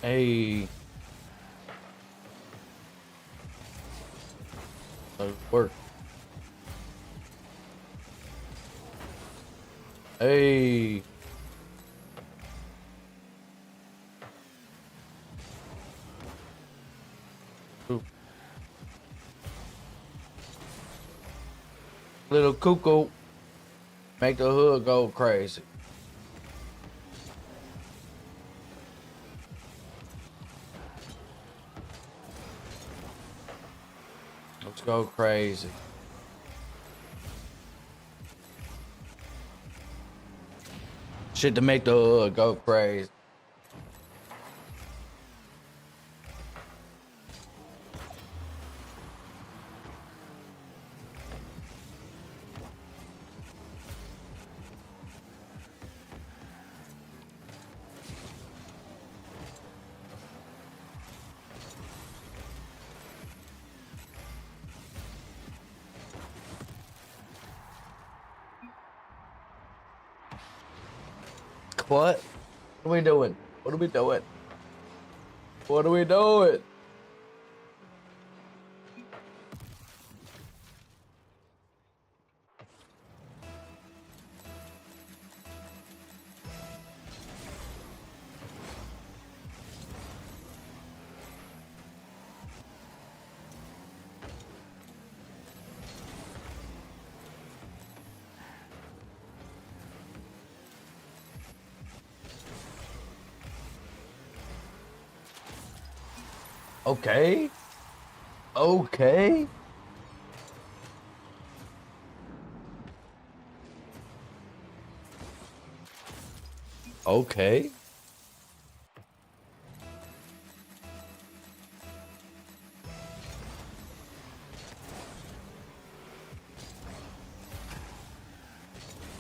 Hey. Work. Hey. Ooh. Little cuckoo. Make the hood go crazy. Let's go crazy. Shit to make the hood go crazy. What? What are we doing? What are we doing? What are we doing? Okay. Okay. Okay.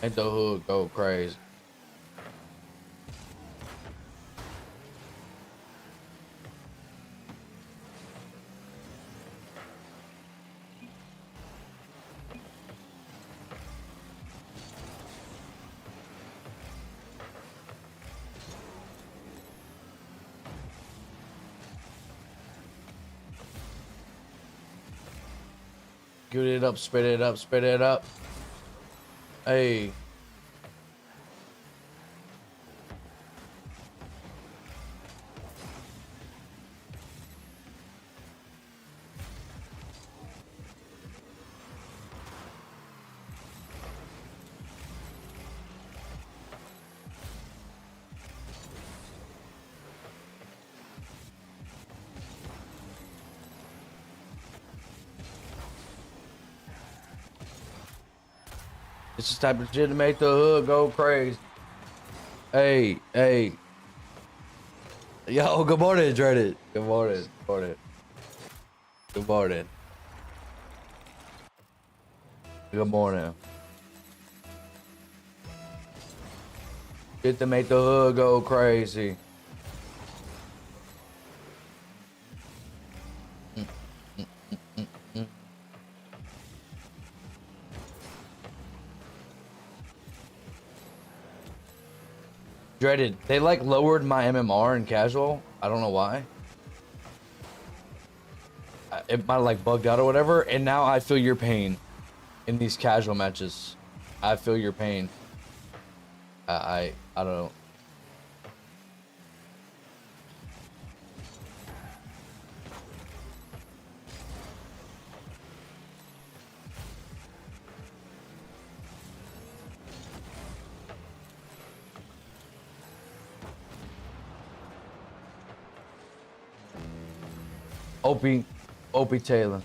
Make the hood go crazy. Get it up, spit it up, spit it up. Hey. It's the type of shit to make the hood go crazy. Hey, hey. Yo, good morning, Dreaded. Good morning, good morning. Good morning. Good morning. Get to make the hood go crazy. Dreaded. They like lowered my MMR in casual. I don't know why. It might like bugged out or whatever. And now I feel your pain in these casual matches. I feel your pain. I don't know. Opie Taylor.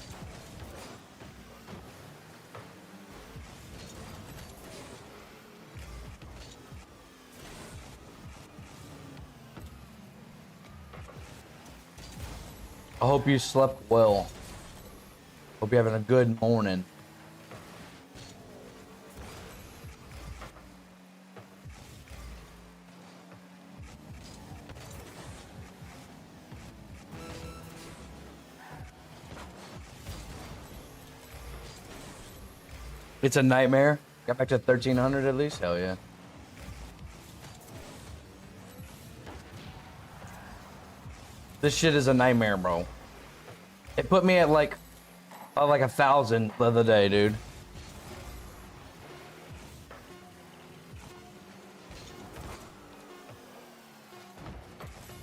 I hope you slept well. Hope you're having a good morning. It's a nightmare. Got back to 1300 at least? Hell yeah. This shit is a nightmare, bro. It put me at like 1,000 the other day, dude.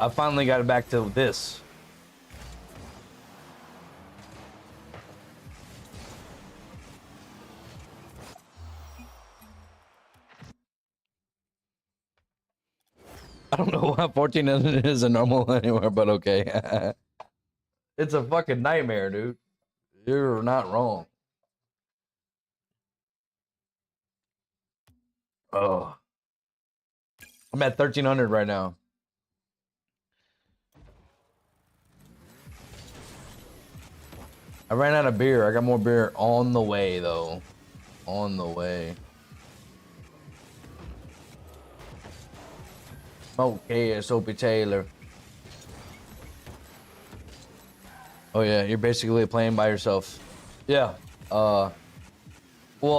I finally got it back to this. I don't know why 1400 isn't normal anywhere, but okay. It's a fucking nightmare, dude. You're not wrong. Oh. I'm at 1300 right now. I ran out of beer. I got more beer on the way, though. On the way. Okay, Soapy Taylor. Oh yeah, you're basically playing by yourself. Yeah. Well,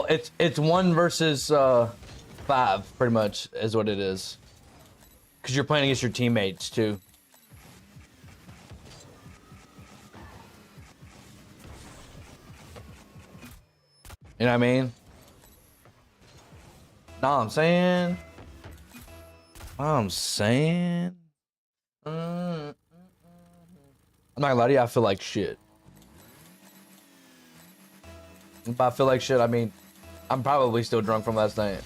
it's 1 versus 5, pretty much, is what it is. Because you're playing against your teammates, too. You know what I mean? Know what I'm saying? I'm not gonna lie to you, I feel like shit. If I feel like shit, I mean, I'm probably still drunk from last night.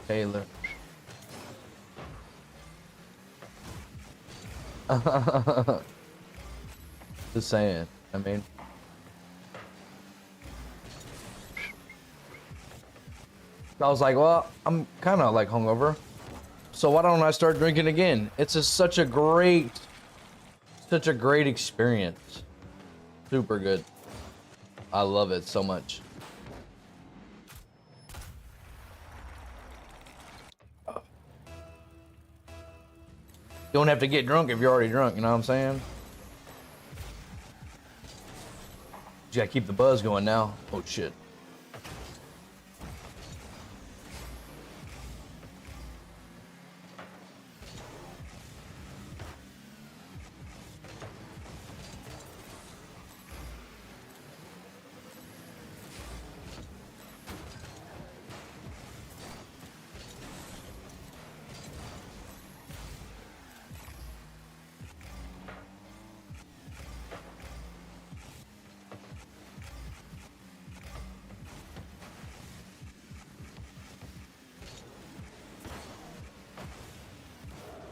Taylor. Just saying, I mean. I was like, well, I'm kind of like hungover, so why don't I start drinking again? It's such a great experience. Super good. I love it so much. You don't have to get drunk if you're already drunk, you know what I'm saying? You gotta keep the buzz going now. Oh shit.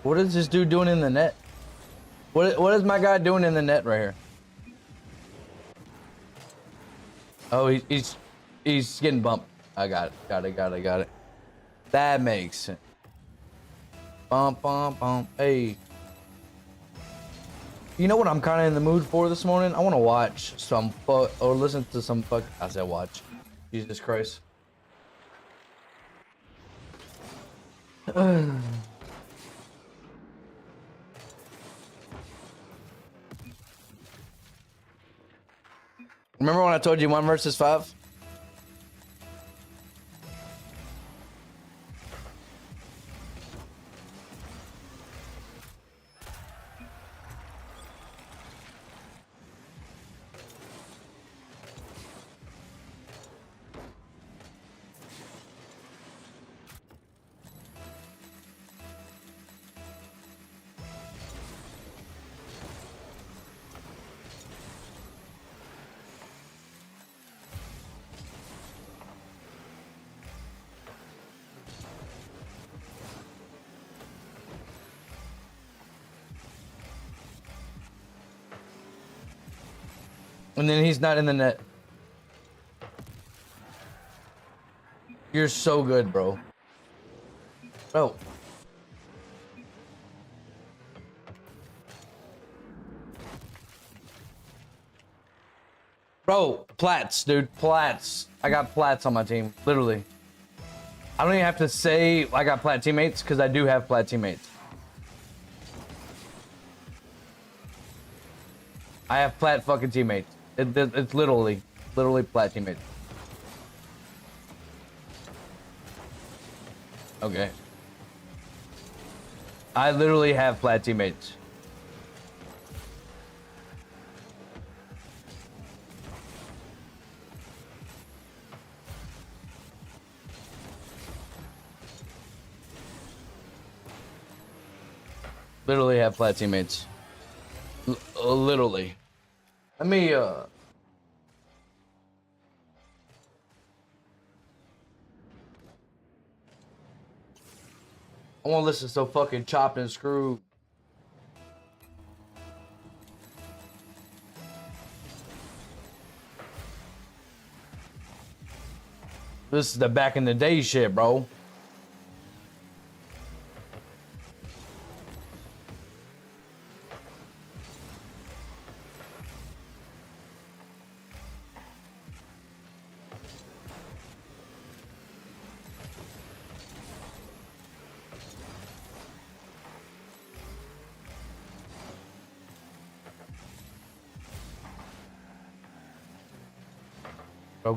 What is this dude doing in the net? What is my guy doing in the net right here? Oh, he's getting bumped. I got it. That makes sense. Bump. Hey. You know what I'm kind of in the mood for this morning? I want to watch some or listen to some I said watch. Jesus Christ. Remember when I told you 1 versus 5? And then he's not in the net. You're so good, bro. Oh. Bro, plats, dude. Plats. I got plats on my team. Literally. I don't even have to say I got plat teammates because I do have plat teammates. I have plat fucking teammates. It's literally plat teammates. Okay. I literally have flat teammates. Literally have flat teammates. Literally. Let me I won't listen so fucking chopped and screwed. This is the back in the day shit, bro.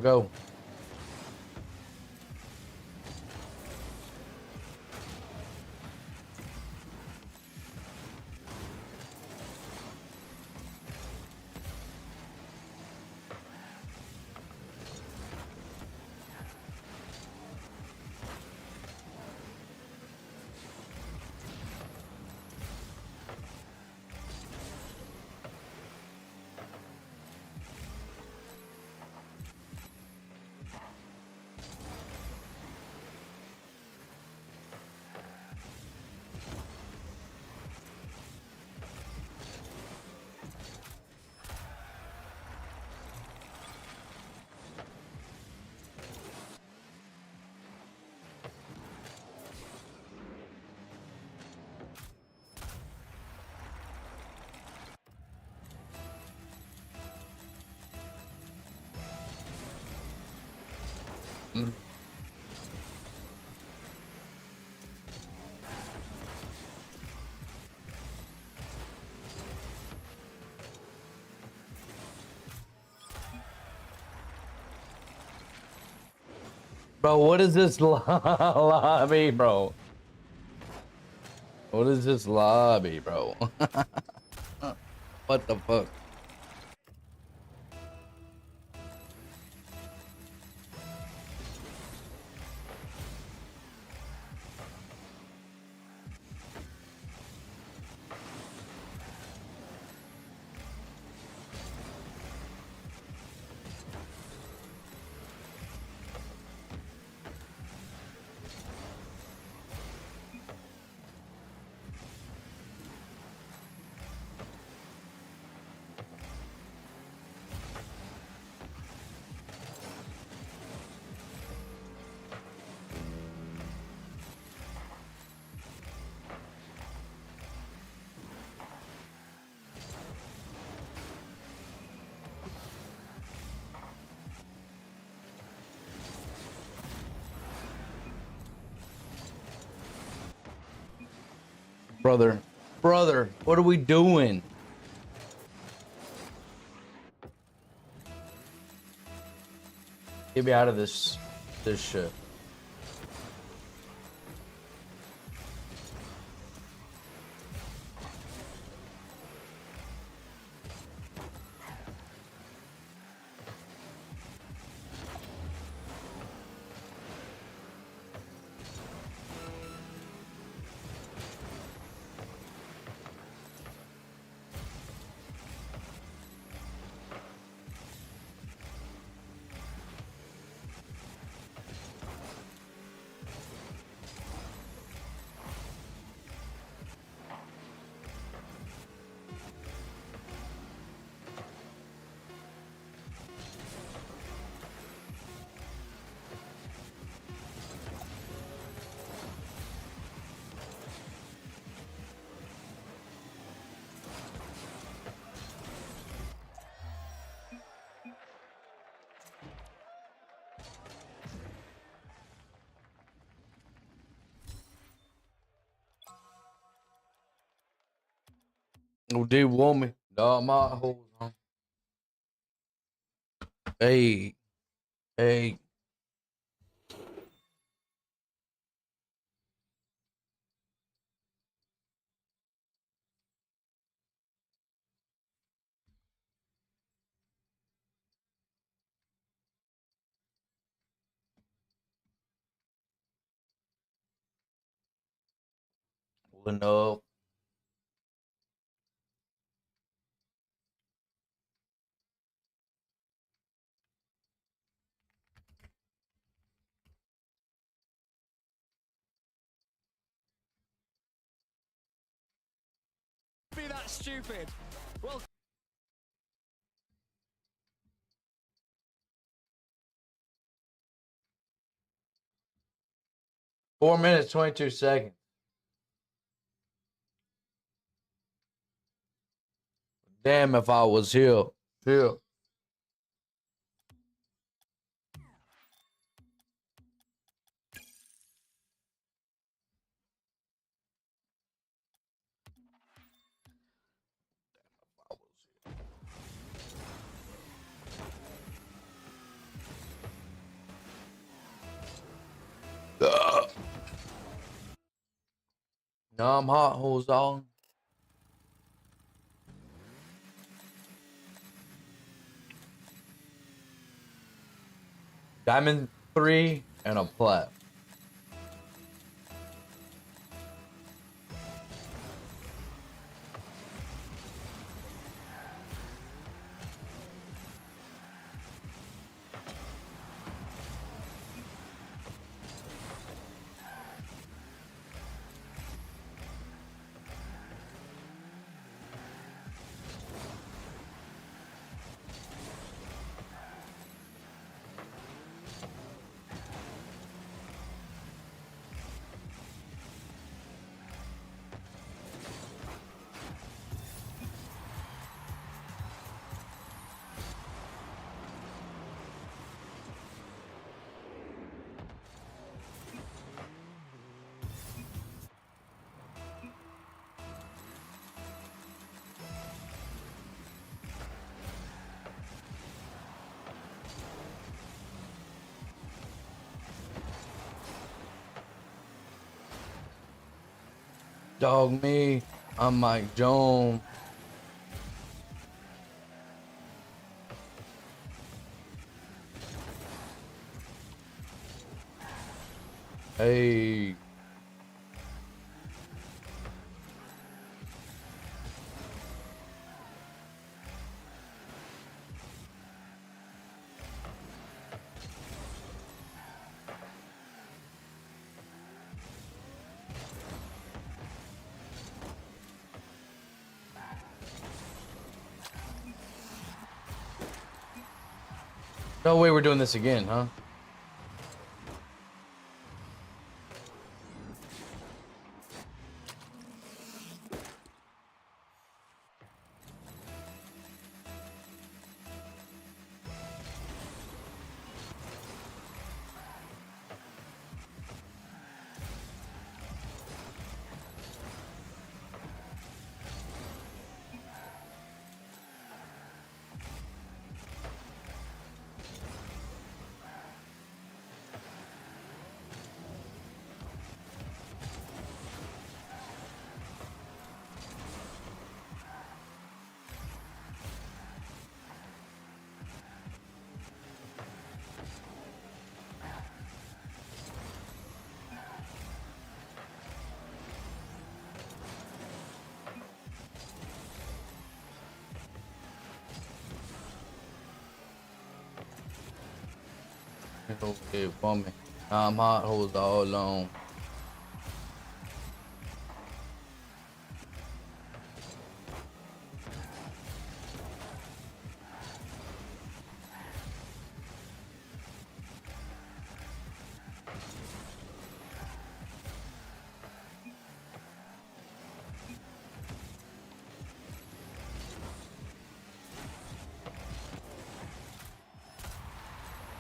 Go. Bro, what is this lobby, bro? What is this lobby, bro? What the fuck? Brother, what are we doing? Get me out of this shit. Oh, they want me. Dog, my hoes on. Hey. Pulling up. Be that stupid. Well, 4 minutes, 22 seconds. Damn if I was here. Here. No, I'm hot holes on. Diamond 3 and a plat. Dog me, I'm Mike Jones. Hey. No way we're doing this again, huh? Okay, for me. I'm hot holes all alone.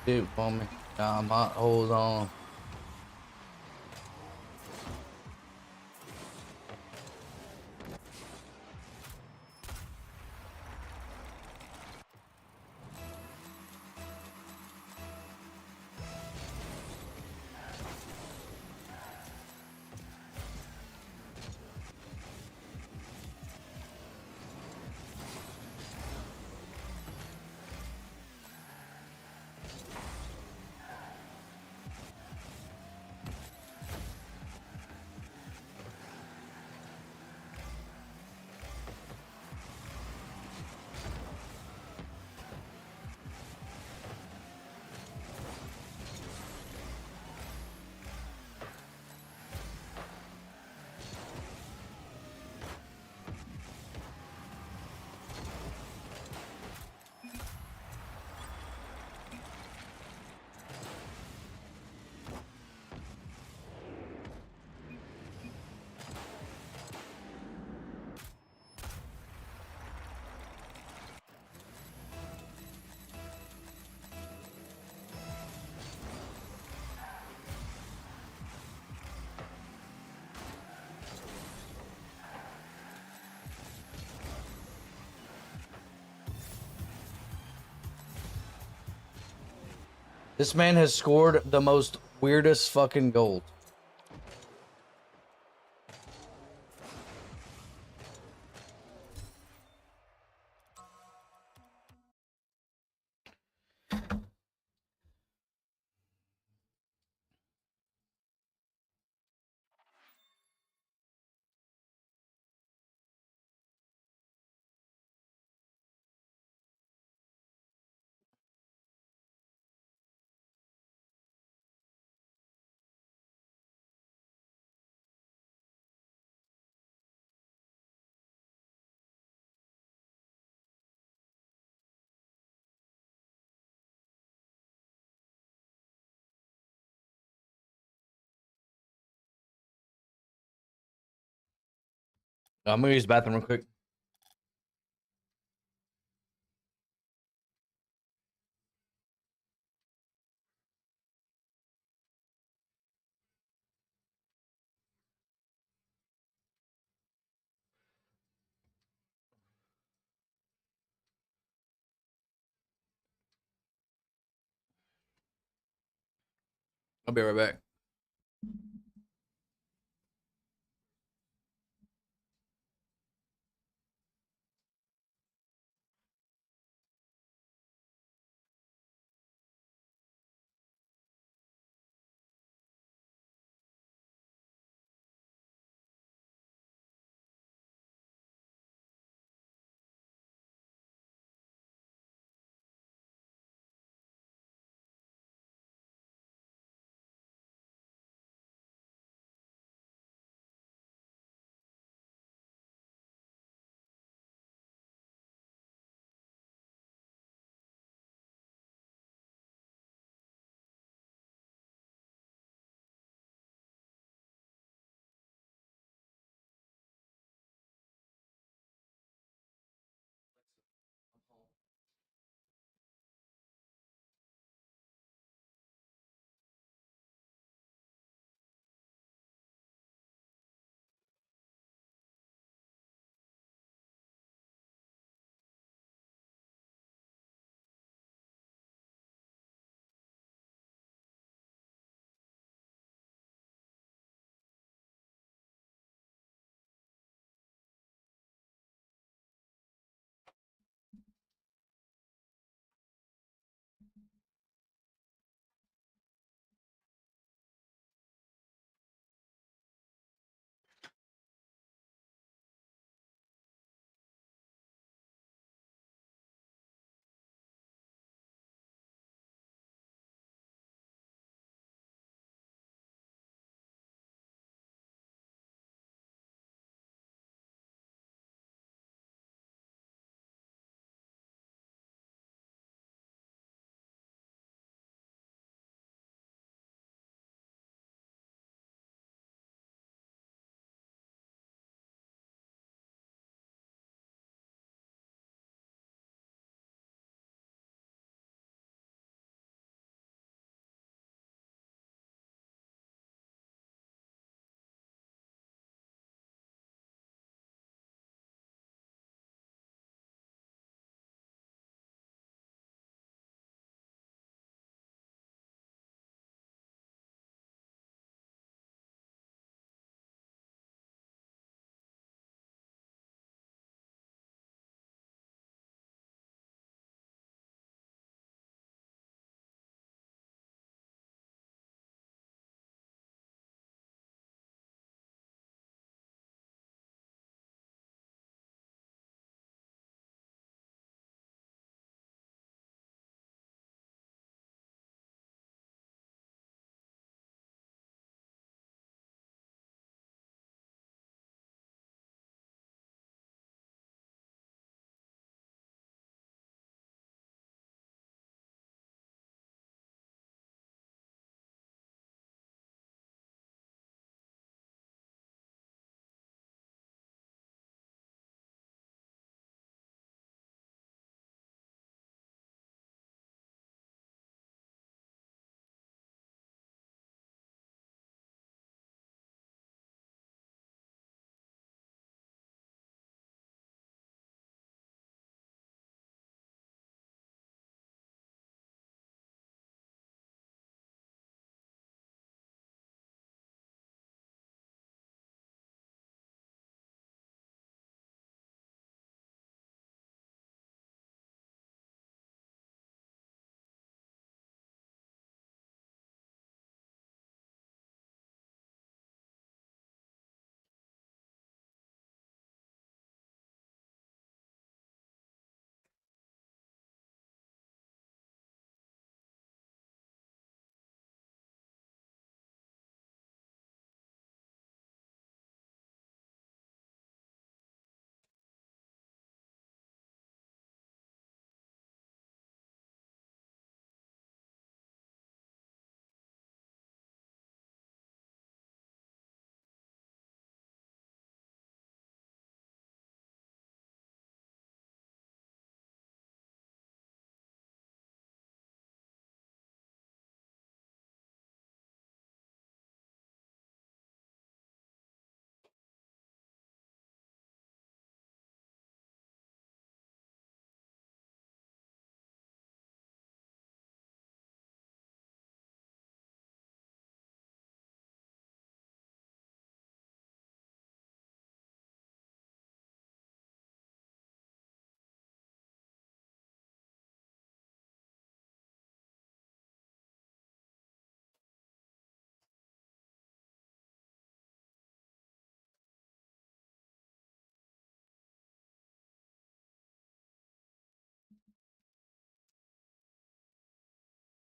Dude, for me. I'm hot holes on. This man has scored the most weirdest fucking goals. I'm gonna use the bathroom real quick. I'll be right back.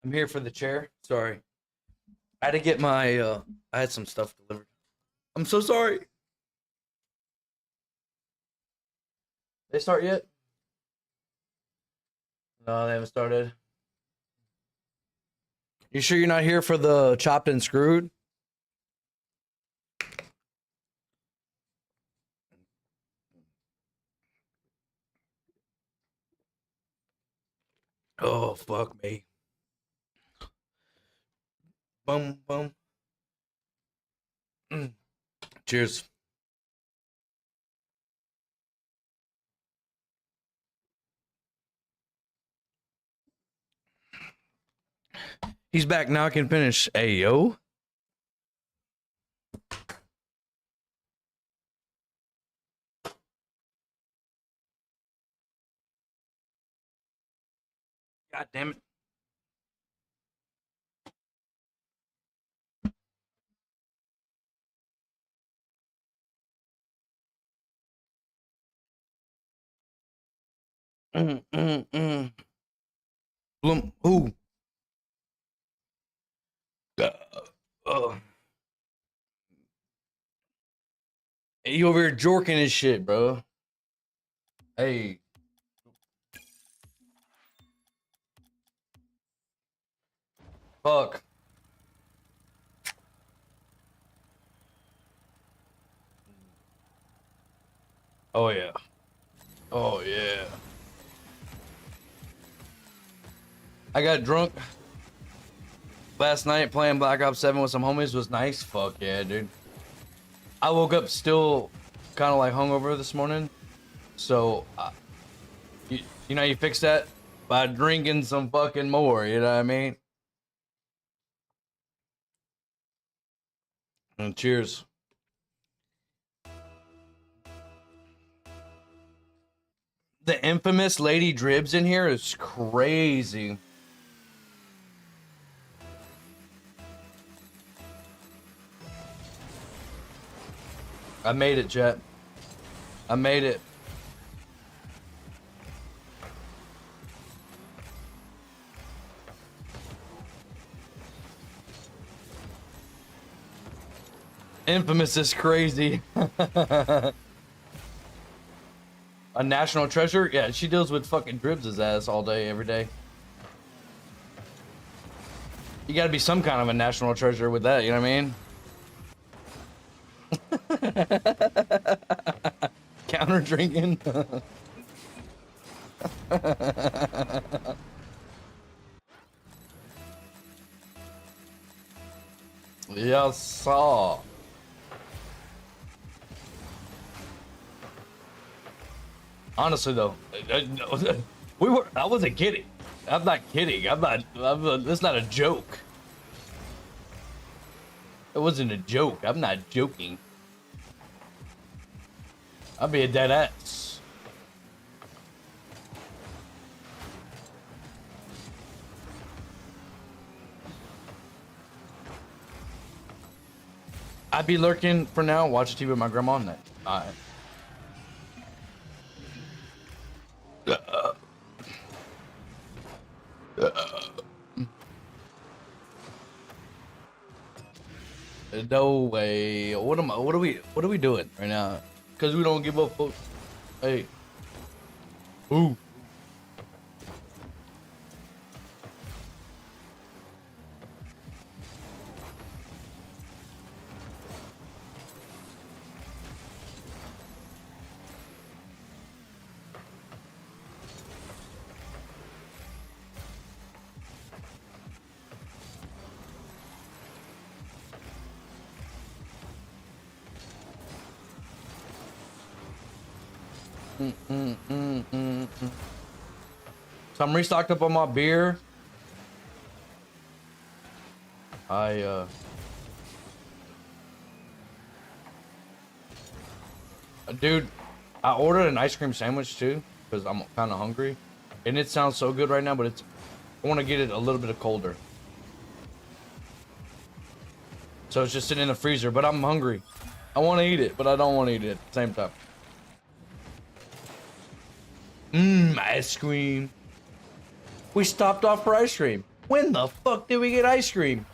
I'm here for the chair. Sorry. I had to get my I had some stuff delivered. I'm so sorry. They start yet? No, they haven't started. You sure you're not here for the chopped and screwed? Oh, fuck me. Boom, boom. Cheers. He's back now. I can finish. Hey, yo. God damn it. Bloom. Ooh. Uh. Hey, you over here jorking his shit, bro. Hey. Fuck. Oh, yeah. Oh, yeah. I got drunk last night playing Black Ops 7 with some homies. Was nice. Fuck yeah, dude. I woke up still kind of like hungover this morning. So, you know, you fix that by drinking some fucking more. You know what I mean? And cheers. The infamous Lady Dribs in here is crazy. I made it, Jet. I made it. Infamous is crazy. A national treasure? Yeah, she deals with fucking Dribs' ass all day, every day. You gotta be some kind of a national treasure with that, you know what I mean? Counter drinking. Yes, sir. Honestly, though, I wasn't kidding. I'm not kidding. It's not a joke. It wasn't a joke. I'm not joking. I'll be a dead ass. I'd be lurking for now, watching TV with my grandma on that. Alright. No way. What are we doing right now? Cause we don't give up. Hey. Ooh. So I'm restocked up on my beer. Dude, I ordered an ice cream sandwich too because I'm kind of hungry, and it sounds so good right now. But I want to get it a little bit colder. So it's just sitting in the freezer, but I'm hungry. I want to eat it, but I don't want to eat it at the same time. Ice cream. We stopped off for ice cream. When the fuck did we get ice cream?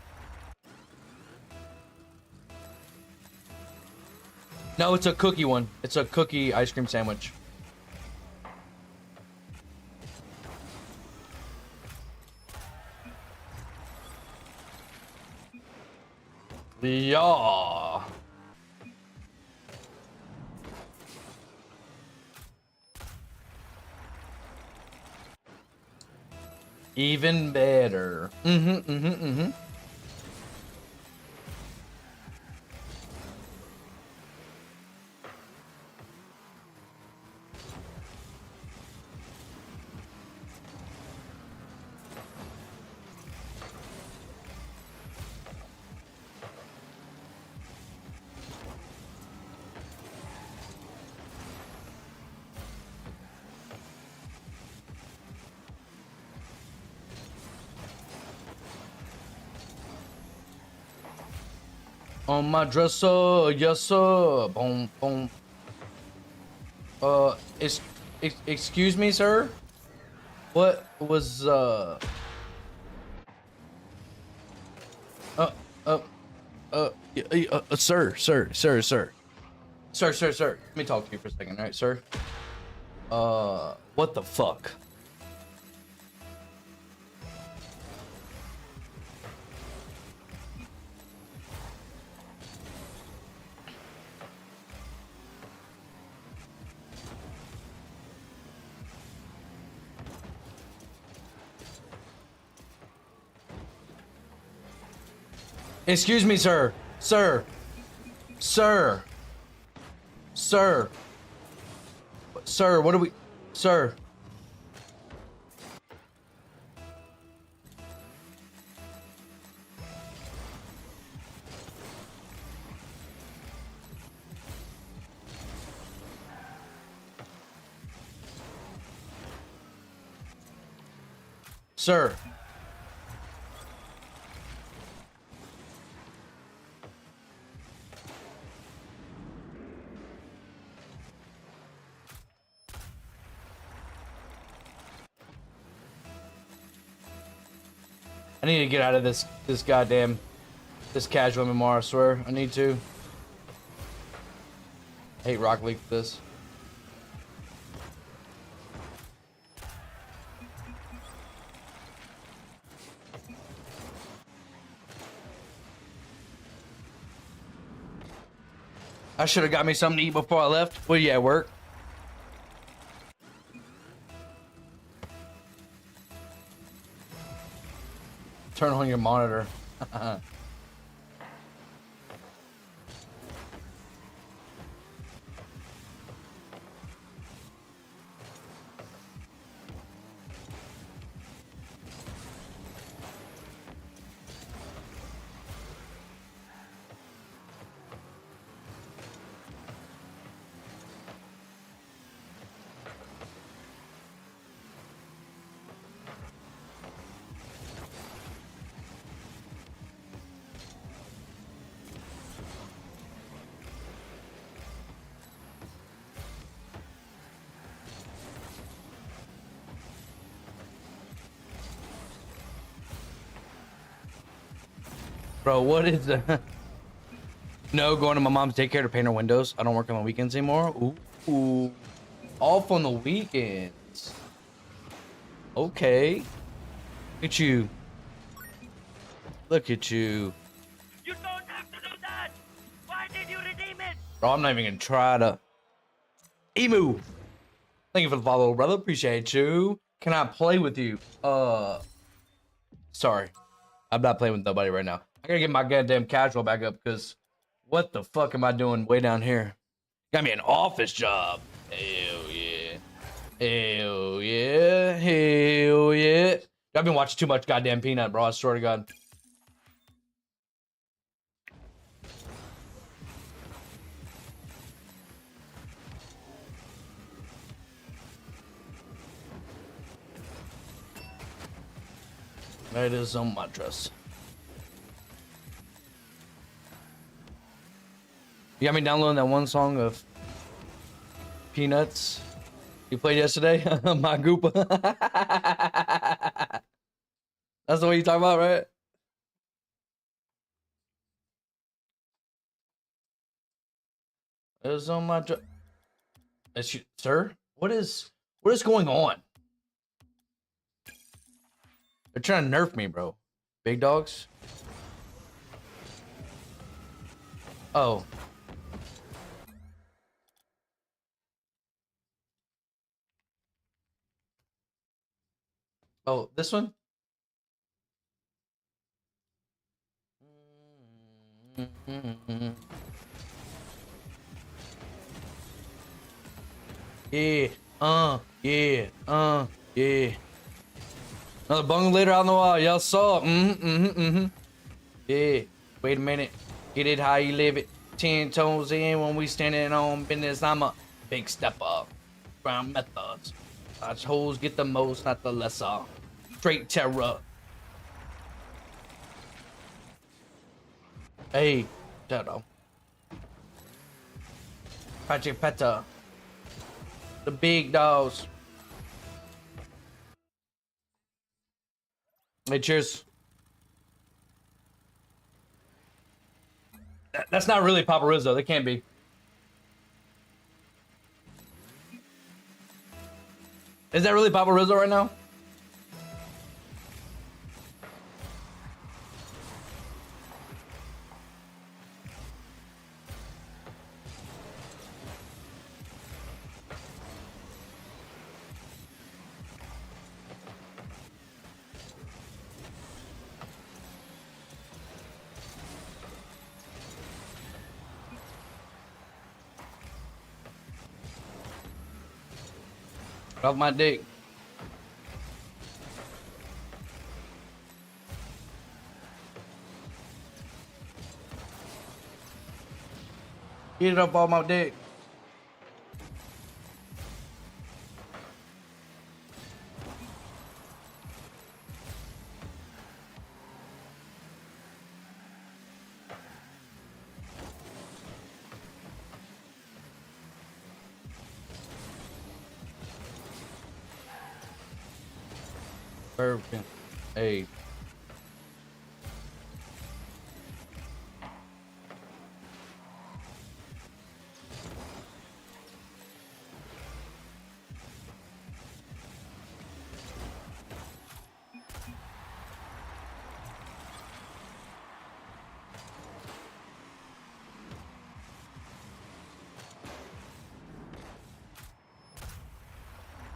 No, it's a cookie one. It's a cookie ice cream sandwich. Yeah. Even better. On my dresser, yes sir. Boom, boom. Excuse me, sir. What was sir. Let me talk to you for a second, all right, sir? What the fuck? Excuse me, sir. Sir. Sir. Sir. Sir, what are we... Sir. Sir. I need to get out of this goddamn casual MMR, I swear. I need to. I hate Rock League for this. I should have got me something to eat before I left. What are you at work? Turn on your monitor. Bro, what is that? No, going to my mom's daycare to paint her windows. I don't work on the weekends anymore. Ooh. Off on the weekends. Okay. Look at you. Look at you. You don't have to do that! Why did you redeem it? Bro, I'm not even gonna try to. Emu! Thank you for the follow, brother. Appreciate you. Can I play with you? Sorry. I'm not playing with nobody right now. I gotta get my goddamn casual back up because what the fuck am I doing way down here? Got me an office job. Hell yeah. Hell yeah. Hell yeah. I've been watching too much goddamn Peanut, bro. I swear to God. There it is on my dress. You got me downloading that one song of Peanuts you played yesterday? My group. That's the one you talk about, right? It was on my sir. What is going on? They're trying to nerf me, bro. Big dogs. Oh. Oh, this one? Yeah, yeah, yeah. Another bungle later out in the wild. Y'all saw it. Yeah. Wait a minute. Get it how you live it. 10 toes in when we standing on business. I'm a big stepper. Ground methods. Watch hoes get the most, not the lesser. Straight terror. Hey, Shadow. Project Peta. The big dogs. Hey, cheers. That's not really Papa Rizzo. They can't be. Is that really Papa Rizzo right now? Off my dick. Get it up on my dick. Perfect. Hey.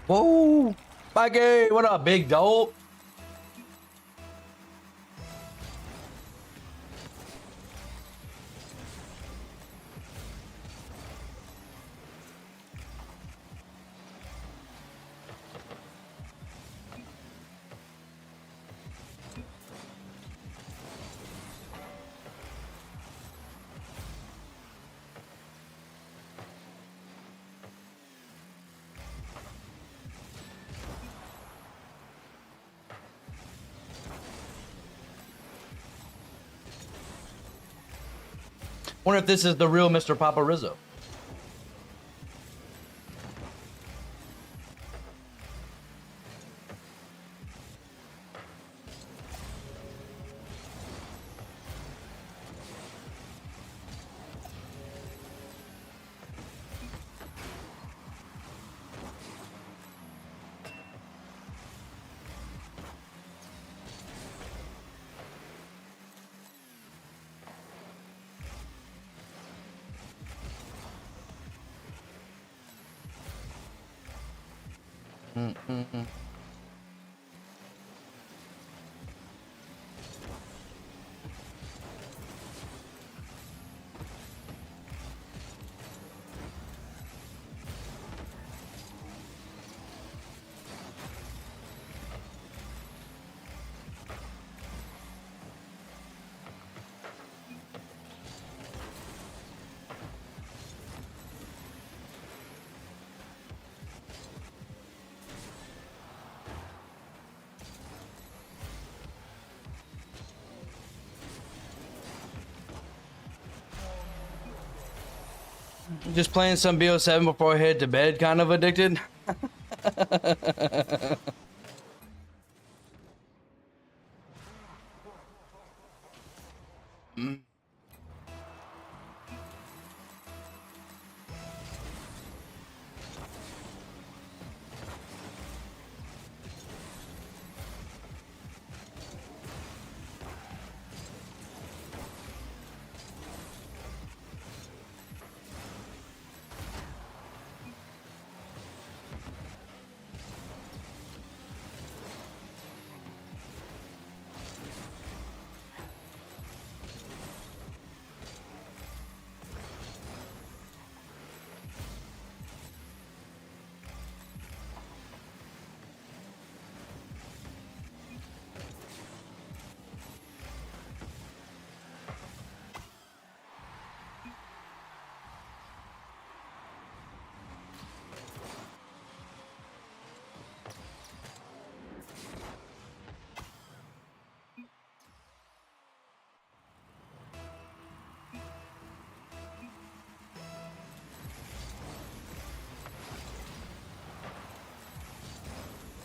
Whoa. Mikey, what up, big dog? Wonder if this is the real Mr. Papa Rizzo. Just playing some BO7 before I head to bed, kind of addicted.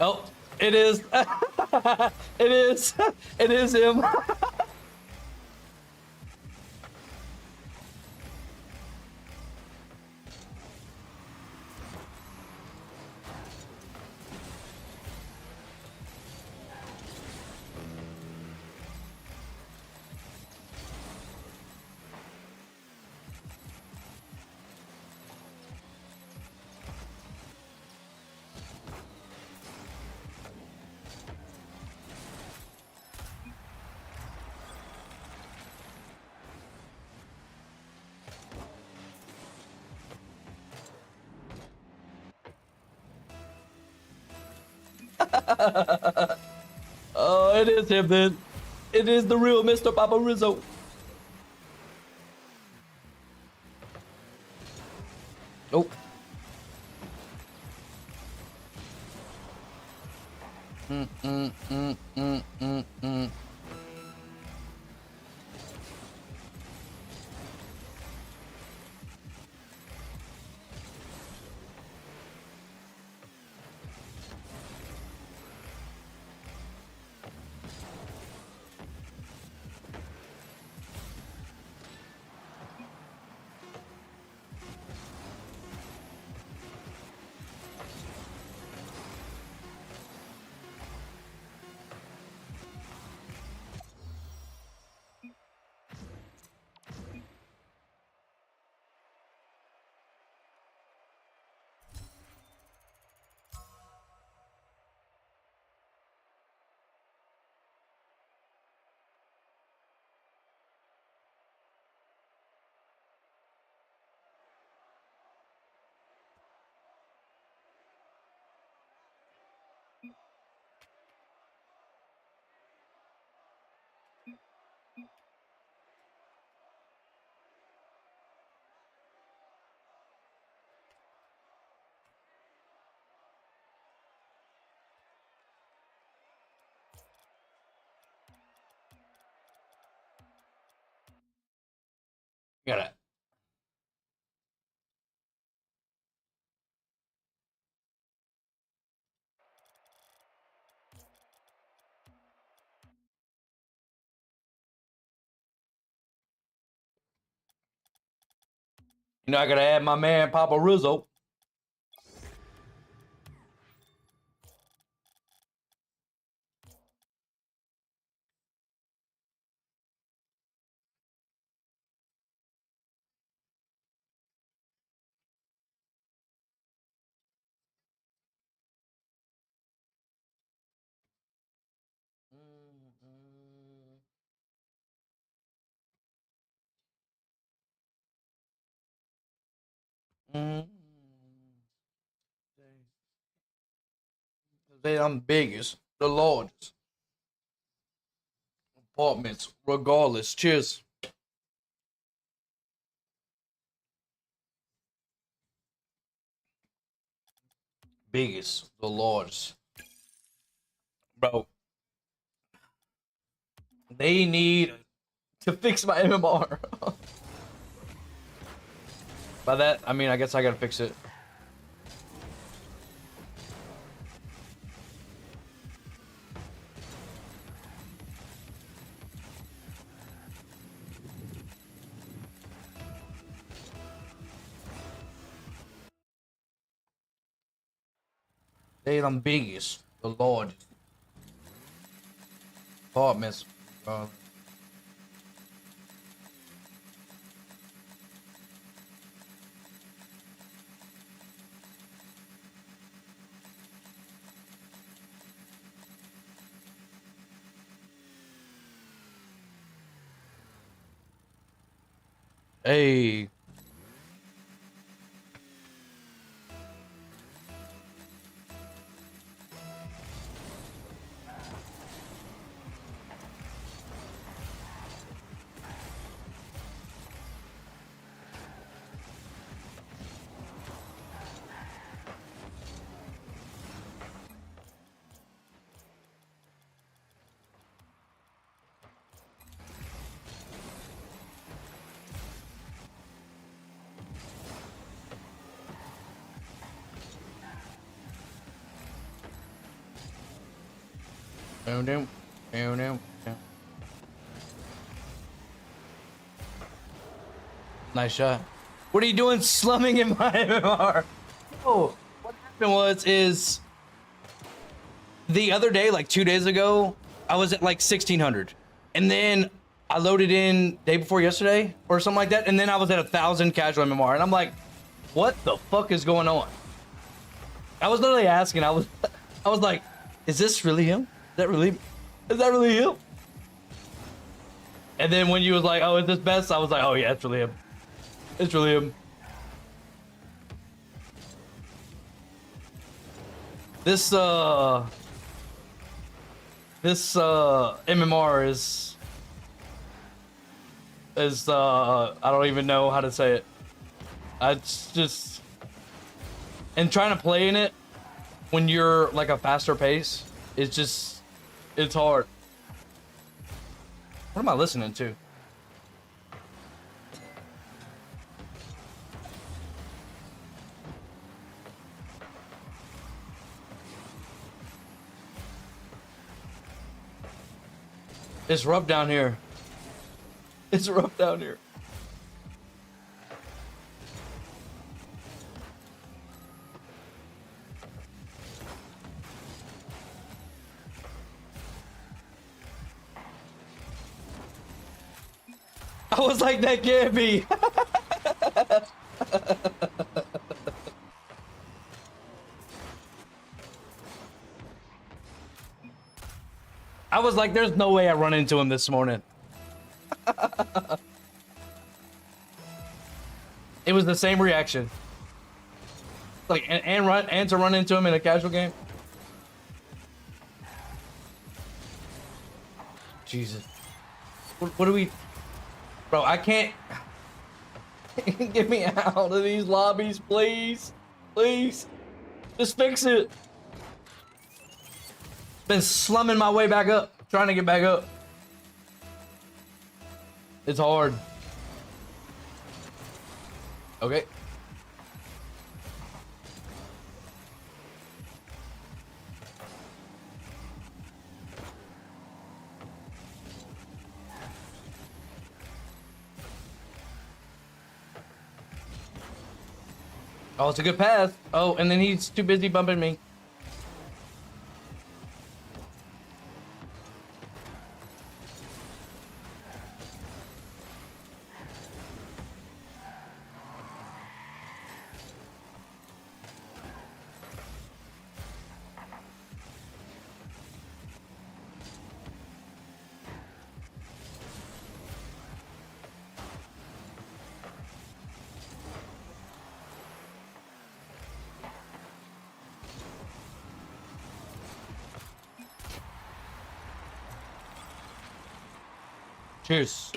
Oh, it is. It is. It is him. Oh, it is him then. It is the real Mr. Papa Rizzo. Oh. Mm, mm, mm, mm, mm, mm. Got it. You know, I gotta add my man Papa Rizzo. Mm. I'm biggest, the largest apartments, regardless. Cheers. Biggest, the largest. Bro, they need to fix my MMR. By that, I mean, I guess I gotta fix it. They them biggies. The Lord. Oh, miss. Hey. Down, down, down, down, down. Nice shot. What are you doing slumming in my MMR? Oh, what happened is the other day, like 2 days ago, I was at like 1600. And then I loaded in day before yesterday or something like that. And then I was at 1,000 casual MMR. And I'm like, what the fuck is going on? I was literally asking, I was like, is this really him? Is that really him? And then when you was like, oh, is this Bess? I was like, oh yeah, it's really him. It's really him. This MMR is I don't even know how to say it. It's just, and trying to play in it when you're like a faster pace, it's hard. What am I listening to? It's rough down here. It's rough down here. I was like, that can't be. I was like, there's no way I run into him this morning. It was the same reaction. Like, and to run into him in a casual game. Jesus. What do we... Bro, I can't... Get me out of these lobbies, please. Please. Just fix it. Been slumming my way back up. Trying to get back up. It's hard. Okay. Oh, it's a good pass. Oh, and then he's too busy bumping me. Cheers.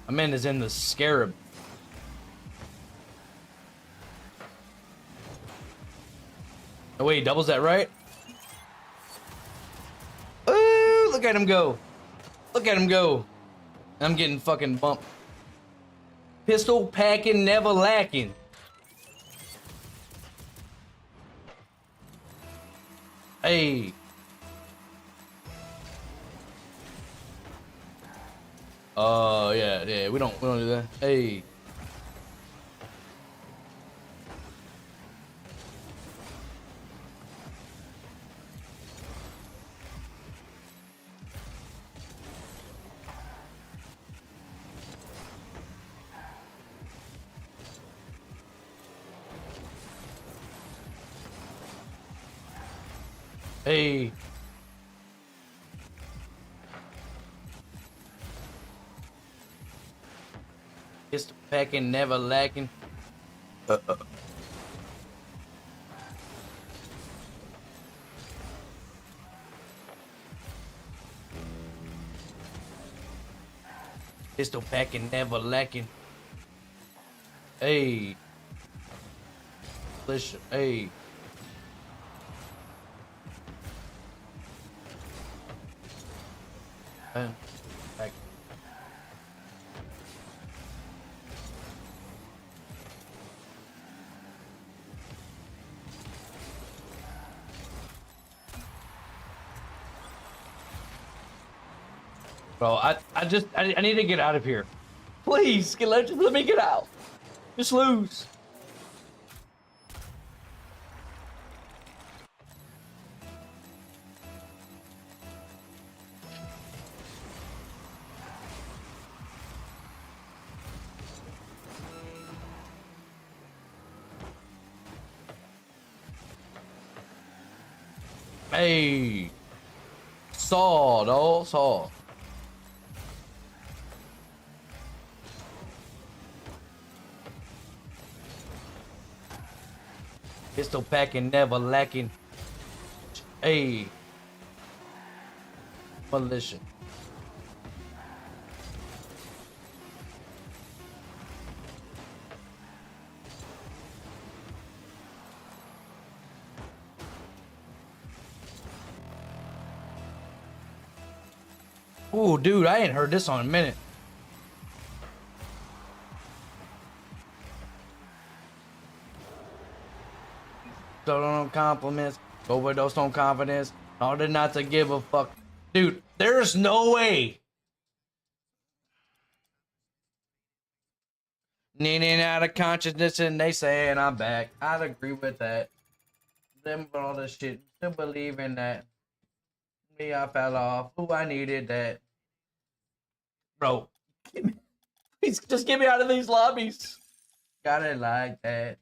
My man is in the scarab. Oh wait, he doubles that, right? Ooh, look at him go. Look at him go. I'm getting fucking bumped. Pistol packing, never lacking. Hey. Yeah, we don't do that. Hey. Hey. Pistol packing, never lacking. Pistol packing, never lacking. Hey. Listen, hey. Back. Bro, I need to get out of here. Please, just let me get out. Just lose. Hey. Saw, dog. Saw. Pistol packing, never lacking. Hey. Militia. Ooh, dude, I ain't heard this on a minute. So on compliments, overdose on confidence, order not to give a fuck. Dude, there's no way. Needing out of consciousness and they saying I'm back. I'd agree with that. Them all this shit, still believe in that. Me, I fell off. Ooh, I needed that. Bro, please just get me out of these lobbies. Got it like that.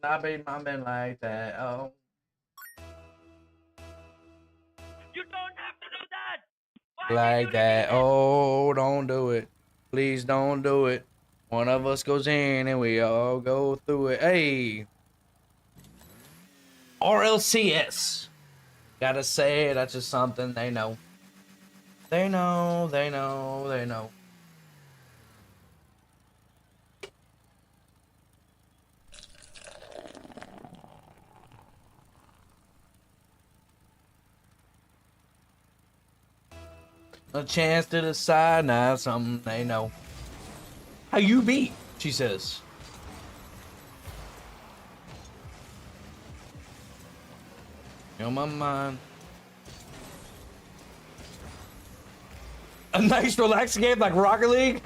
I've been like that. Oh. You don't have to do that! Why Like did you that. repeat it? Oh, don't do it. Please don't do it. One of us goes in and we all go through it. Hey. RLCS. Gotta say, that's just something they know. They know, they know, they know. A chance to decide, now something they know. How you be? She says. On my mind. A nice relaxing game like Rocket League?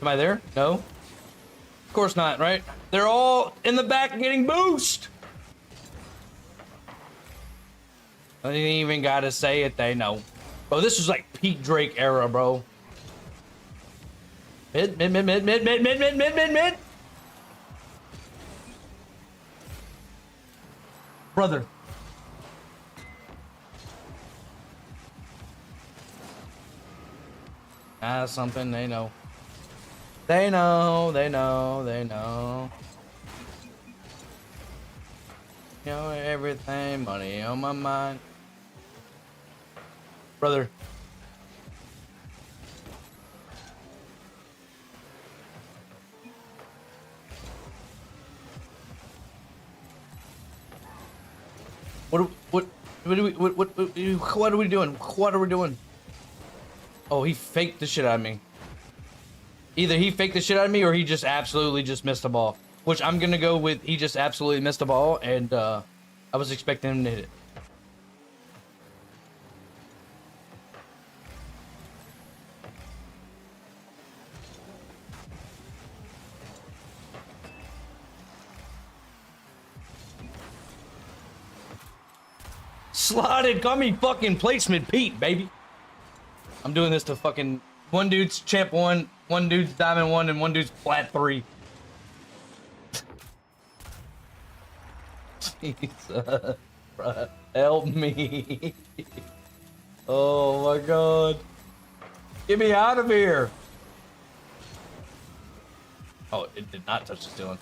Am I there? No? Of course not, right? They're all in the back getting boost. I didn't even gotta say it, they know. Bro, this was like peak Drake era, bro. Mid. Brother. That's something they know. They know. You know everything, money on my mind. Brother. What are we doing? What are we doing? Oh, he faked the shit out of me. Either he faked the shit out of me or he just absolutely just missed the ball. Which I'm gonna go with he just absolutely missed the ball, and I was expecting him to hit it. Slotted, call me fucking placement Pete, baby. I'm doing this to fucking one dude's champ 1, one dude's diamond 1, and one dude's flat 3. Jesus, bro, help me. Oh my god. Get me out of here. Oh, it did not touch the ceiling.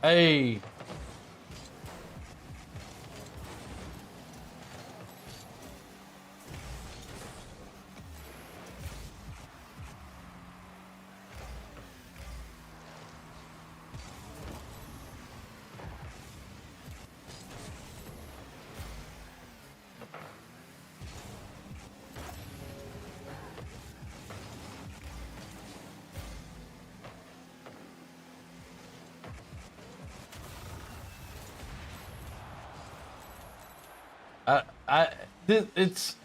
Hey. It's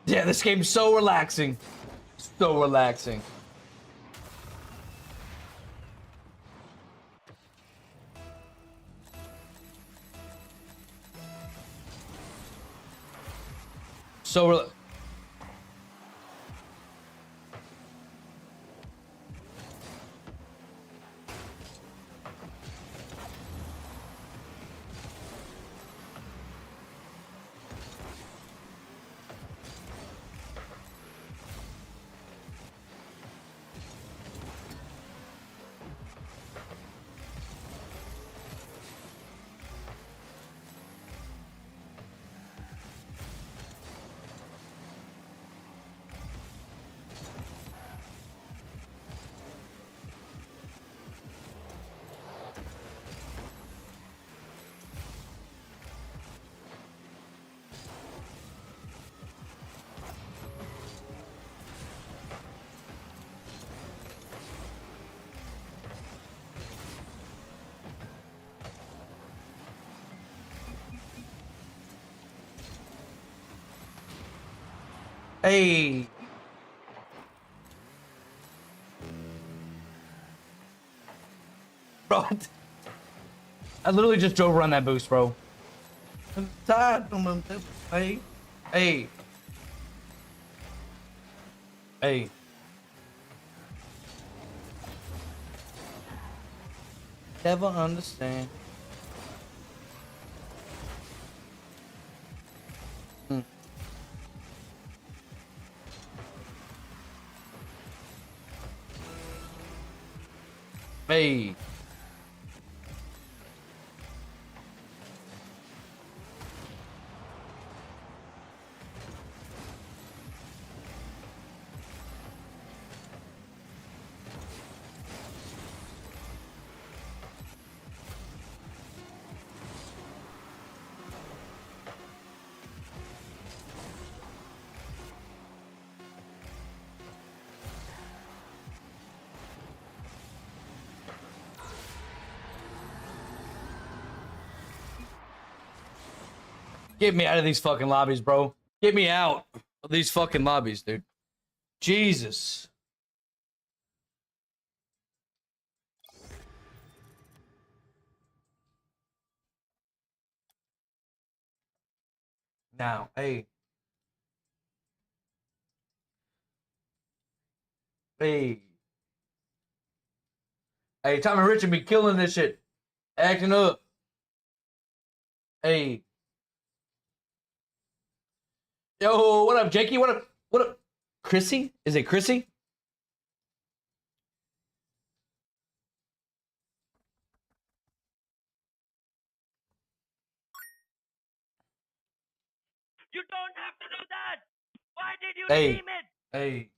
yeah, this game's so relaxing. So relaxing. So hey. Bro, I literally just drove around that boost, bro. I'm tired. Hey. Hey. Hey. Never understand. Hey. Get me out of these fucking lobbies, bro. Get me out of these fucking lobbies, dude. Jesus. Now, hey. Hey. Hey, Tommy Richard be killing this shit. Acting up. Hey. Yo, what up, Jakey? What up? What up? Chrissy? Is it Chrissy? You don't have to do that! Why did you Hey. name it? Hey.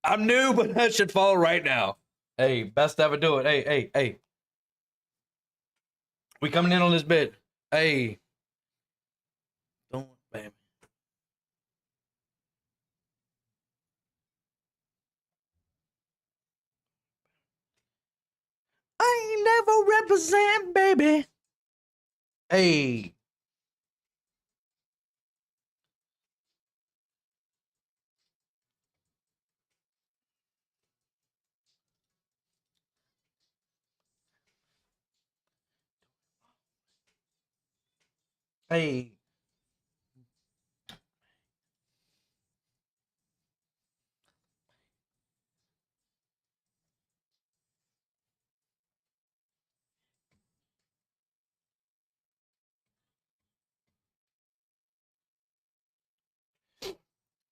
I'm new, but that should follow right now. Hey, best ever do it. Hey, hey, hey. We coming in on this bit. Hey. Don't, baby. I ain't never represent, baby. Hey. Hey.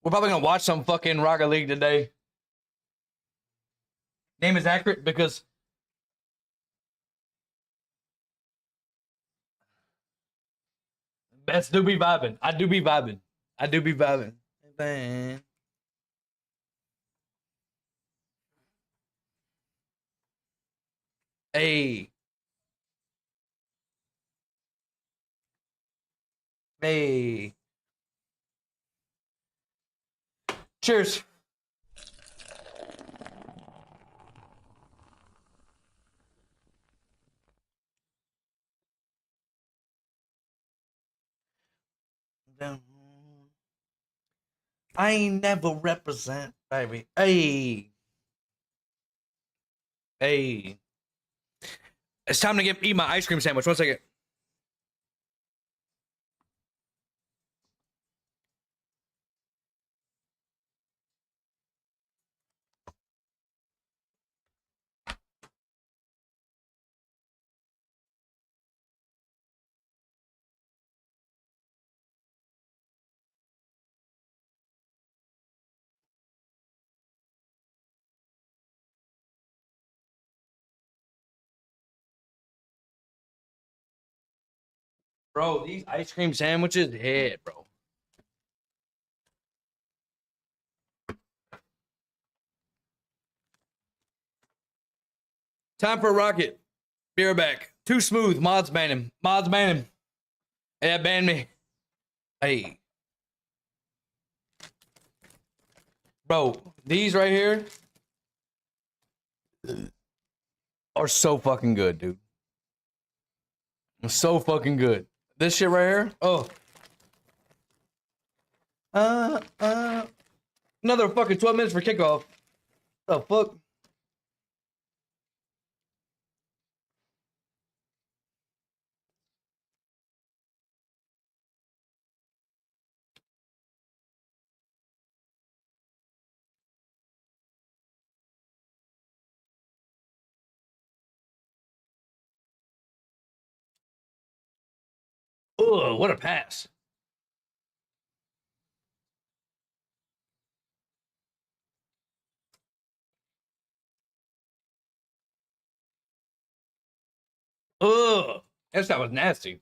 We're probably gonna watch some fucking Rocket League today. Name is accurate because Bess do be vibing. I do be vibing. I do be vibing. Man. Hey. Hey. Cheers. I ain't never represent, baby. Hey. Hey. It's time to eat my ice cream sandwich. 1 second. Bro, these ice cream sandwiches hit, bro. Time for a rocket. Be right back. Too smooth. Mods ban him. Mods ban him. Yeah, ban me. Hey. Bro, these right here are so fucking good, dude. So fucking good. This shit right here. Oh. Another fucking 12 minutes for kickoff. The fuck? Ugh, what a pass. Ugh. That shot was nasty.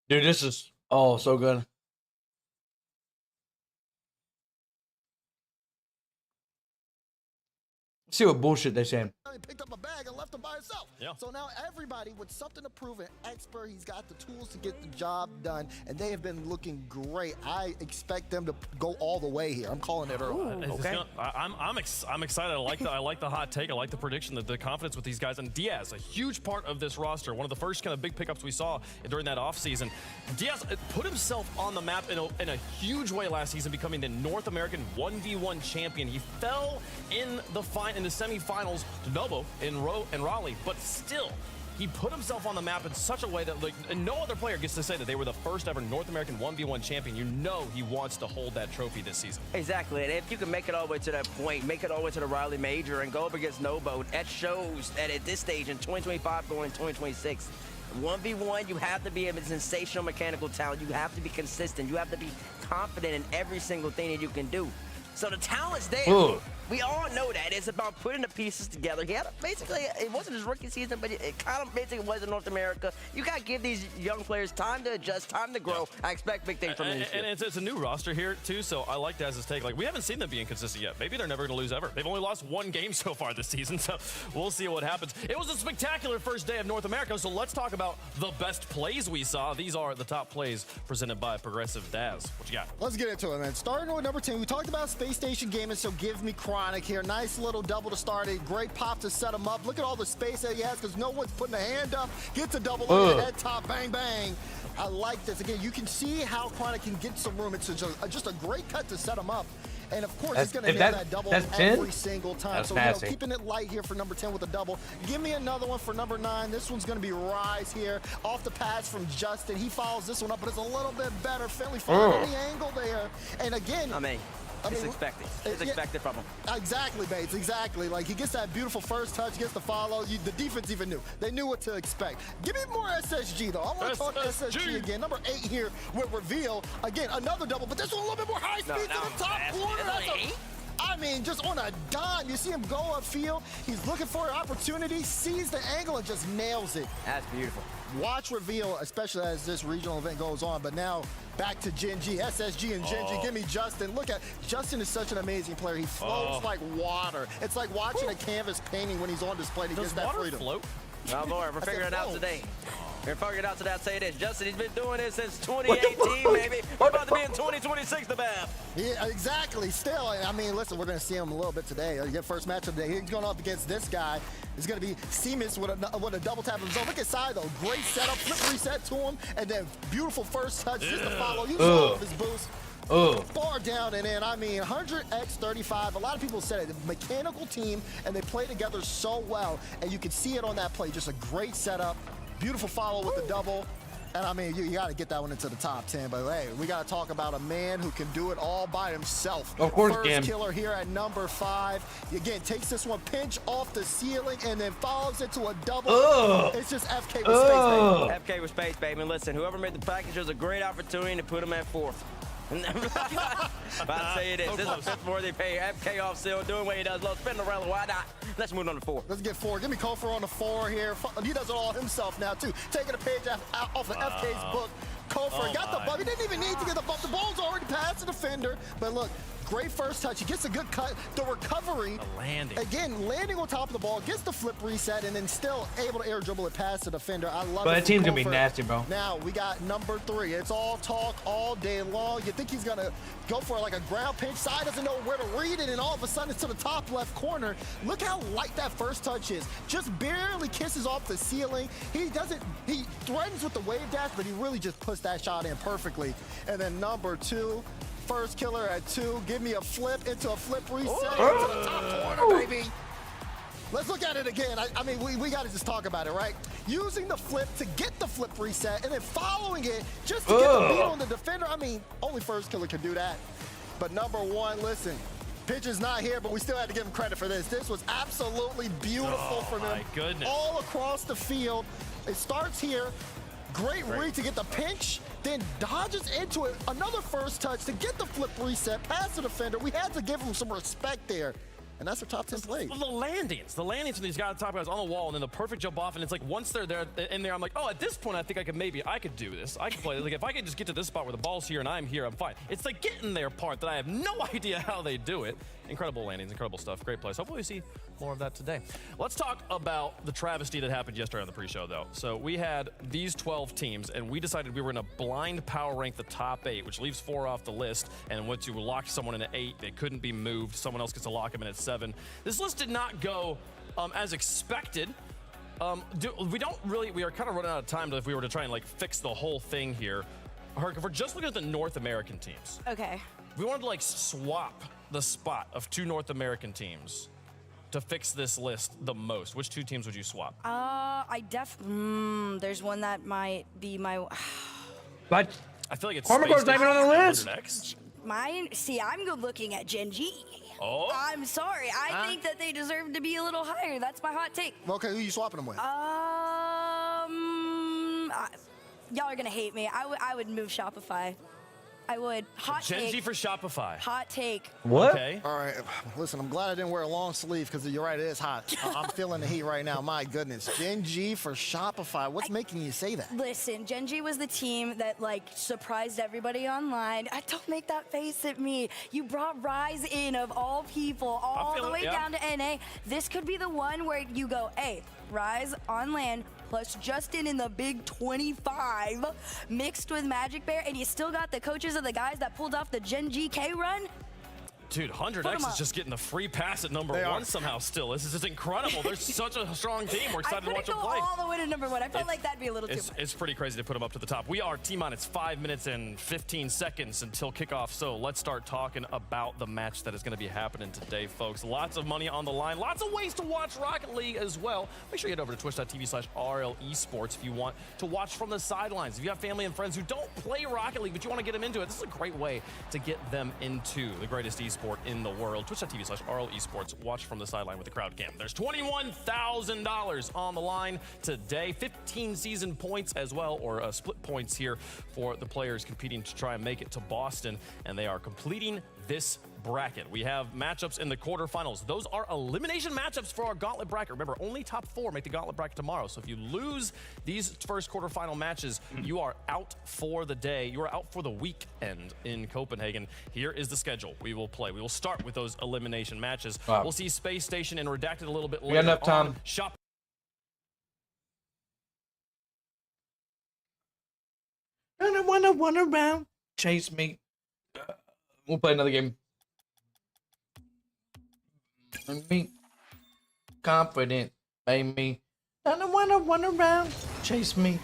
Dude, this is so good. See what bullshit they saying. He picked up a bag and left him by himself. Yeah. So now everybody with something to prove, an expert, he's got the tools to get the job done, and they have been looking great. I expect them to go all the way here. I'm calling it early. I'm excited. I like the hot take. I like the prediction, the confidence with these guys. And Diaz, a huge part of this roster. One of the first kind of big pickups we saw during that offseason. Diaz put himself on the map in a huge way last season, becoming the North American 1v1 champion. He fell in the semifinals to Novo in Raleigh, but still, he put himself on the map in such a way that no other player gets to say that they were the first ever North American 1v1 champion. You know he wants to hold that trophy this season. Exactly, and if you can make it all the way to that point, make it all the way to the Raleigh Major and go up against Novo, that shows that at this stage in 2025 going 2026, 1v1, you have to be a sensational mechanical talent. You have to be consistent. You have to be confident in every single thing that you can do. So the talent's there. Ugh. We all know that. It's about putting the pieces together. He had basically, it wasn't his rookie season, but it kind of basically was in North America. You got to give these young players time to adjust, time to grow. I expect big things from them. And it's a new roster here, too, so I like Daz's take. Like, we haven't seen them be inconsistent yet. Maybe they're never going to lose ever. They've only lost one game so far this season, so we'll see what happens. It was a spectacular first day of North America, so let's talk about the best plays we saw. These are the top plays presented by Progressive. Daz, what you got? Let's get into it, man. Starting with number 10, we talked about Space Station Gaming, so give me Chronic here. Nice little double to start it. Great pop to set him up. Look at all the space that he has because no one's putting a hand up. Gets a double on the head top. Bang, bang. I like this. Again, you can see how Chronic can get some room. It's just a great cut to set him up. And of course, he's going to nail that double every single time. That's so, nasty. keeping it light here for number 10 with a double. Give me another one for number 9. This one's going to be Rise here. Off the pass from Justin. He follows this one up, but it's a little bit better. Finley finding the angle there. And again, It's expected. It's expected from him. Exactly, Bates. Exactly. Like, he gets that beautiful first touch, gets the follow. The defense even knew. They knew what to expect. Give me more SSG, though. I want to talk SSG again. Number 8 here with Reveal. Again, another double, but this one a little bit more high speed to the top corner. I mean, just on a dime. You see him go upfield. He's looking for an opportunity, sees the angle, and just nails it. That's beautiful. Watch Reveal, especially as this regional event goes on. But now, back to Gen G, SSG and Gen G. Give me Justin. Look at, Justin is such an amazing player. He flows like water. It's like watching a canvas painting when he's on display. He gets that freedom. Float? Oh, Lord, we're figuring it out today. We're figuring it out today. I'll tell you this. Justin, he's been doing this since 2018, baby. We're about to be in 2026, the BAM. Yeah, exactly. Still, I mean, listen, we're going to see him a little bit today. First match of the day. He's going up against this guy. It's going to be Seamus with a double tap of his own. Look at Sai, though. Great setup. Flip reset to him. And then beautiful first touch. Just to follow. You saw his boost. Bar down and in. I mean, 100x35. A lot of people said it. Mechanical team, and they play together so well. And you can see it on that play. Just a great setup. Beautiful follow with the double. And I mean, you got to get that one into the top 10. But hey, we got to talk about a man who can do it all by himself. Of course, First killer here at number 5. Again, takes this one pinch off the ceiling and then follows it to a double. It's just FK with space, baby. FK with space, baby. And listen, whoever made the package, was a great opportunity to put him at 4th. But I'll say this is a 5th worthy pay. FK off still doing what he does. Low spin the rail. Why not? Let's move on to 4. Let's get 4. Give me Kofor on the 4 here. He does it all himself now, too. Taking a page off of FK's book. Kofor got the bump. He didn't even need to get the bump. The ball's already past the defender. But look, great first touch. He gets a good cut. The recovery. The landing. Again, landing on top of the ball. Gets the flip reset and then still able to air dribble it past the defender. I love it. But that team's going to be nasty, bro. Now, we got number 3. It's all talk all day long. You think he's going to go for like a ground pinch. Side doesn't know where to read it, and all of a sudden it's to the top left corner. Look how light that first touch is. Just barely kisses off the ceiling. He threatens with the wave dash, but he really just puts that shot in perfectly. And then number 2, first killer at 2. Give me a flip into a flip reset into the top corner, baby. Let's look at it again. I mean, we got to just talk about it, right? Using the flip to get the flip reset and then following it just to get the beat on the defender. I mean, only first killer can do that. But number 1, listen, pitch is not here, but we still had to give him credit for this. This was absolutely beautiful from him. My goodness. All across the field. It starts here. Great read to get the pinch, then dodges into it. Another first touch to get the flip reset past the defender. We had to give him some respect there. and that's their top 10 plays. Well, the landings from these guys, top guys on the wall, and then the perfect jump off, and it's like once they're there in there, I'm like, oh, at this point, I think I could do this. I could play. Like if I could just get to this spot where the ball's here and I'm here, I'm fine. It's like getting there part that I have no idea how they do it. Incredible landings, incredible stuff, great plays. Hopefully we see more of that today. Let's talk about the travesty that happened yesterday on the pre-show, though. So we had these 12 teams, and we decided we were going to blind power rank the top 8, which leaves 4 off the list. And once you lock someone in at 8, they couldn't be moved. Someone else gets to lock them in at 7. This list did not go as expected. We are kind of running out of time if we were to try and like fix the whole thing here. Herc, if we're just looking at the North American teams. Okay. We wanted to like swap the spot of 2 North American teams to fix this list the most. Which 2 teams would you swap? There's one that might be my. But I feel like it's Armorcore's not even on the list. Next. Mine. See, I'm good looking at Gen G. Oh. I'm sorry. I think that they deserve to be a little higher. That's my hot take. Okay, who you swapping them with? Y'all are gonna hate me. I would move Shopify. I would. Hot Gen take. G for Shopify. Hot take. What? Okay. All right, listen, I'm glad I didn't wear a long sleeve because you're right, it is hot. I'm feeling the heat right now. My goodness. Gen G for Shopify. What's making you say that? Listen, Gen G was the team that like surprised everybody online. Don't make that face at me. You brought Rise in of all people, all the way down to NA. This could be the one where you go, hey, Rise on land plus Justin in the big 25 mixed with Magic Bear, and you still got the coaches of the guys that pulled off the Gen GK run. Dude, 100X is just getting the free pass at number 1 somehow still. This is just incredible. They're such a strong team. We're excited to watch them play. I couldn't go all the way to number 1. I felt like that'd be a little too much. It's pretty crazy to put them up to the top. We are T-minus 5 minutes and 15 seconds until kickoff. So let's start talking about the match that is going to be happening today, folks. Lots of money on the line. Lots of ways to watch Rocket League as well. Make sure you head over to twitch.tv/RL Esports if you want to watch from the sidelines. If you have family and friends who don't play Rocket League, but you want to get them into it, this is a great way to get them into the greatest esport in the world. Twitch.tv/RL Esports. Watch from the sideline with the crowd cam. There's $21,000 on the line today. 15 season points as well, or split points here for the players competing to try and make it to Boston, and they are completing this bracket. We have matchups in the quarterfinals. Those are elimination matchups for our gauntlet bracket. Remember, only top 4 make the gauntlet bracket tomorrow. So if you lose these first quarterfinal matches, you are out for the day. You are out for the weekend in Copenhagen. Here is the schedule we will play. We will start with those elimination matches. Wow. We'll see Space Station and Redacted a little bit later. We got enough time. Shop. And I wanna run around, chase me. We'll play another game. Me, confident, baby. And I wanna run around, chase me.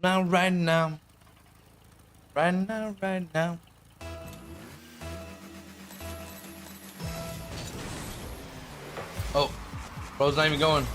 Now, right now. Right now, right now. Oh, bro's not even going.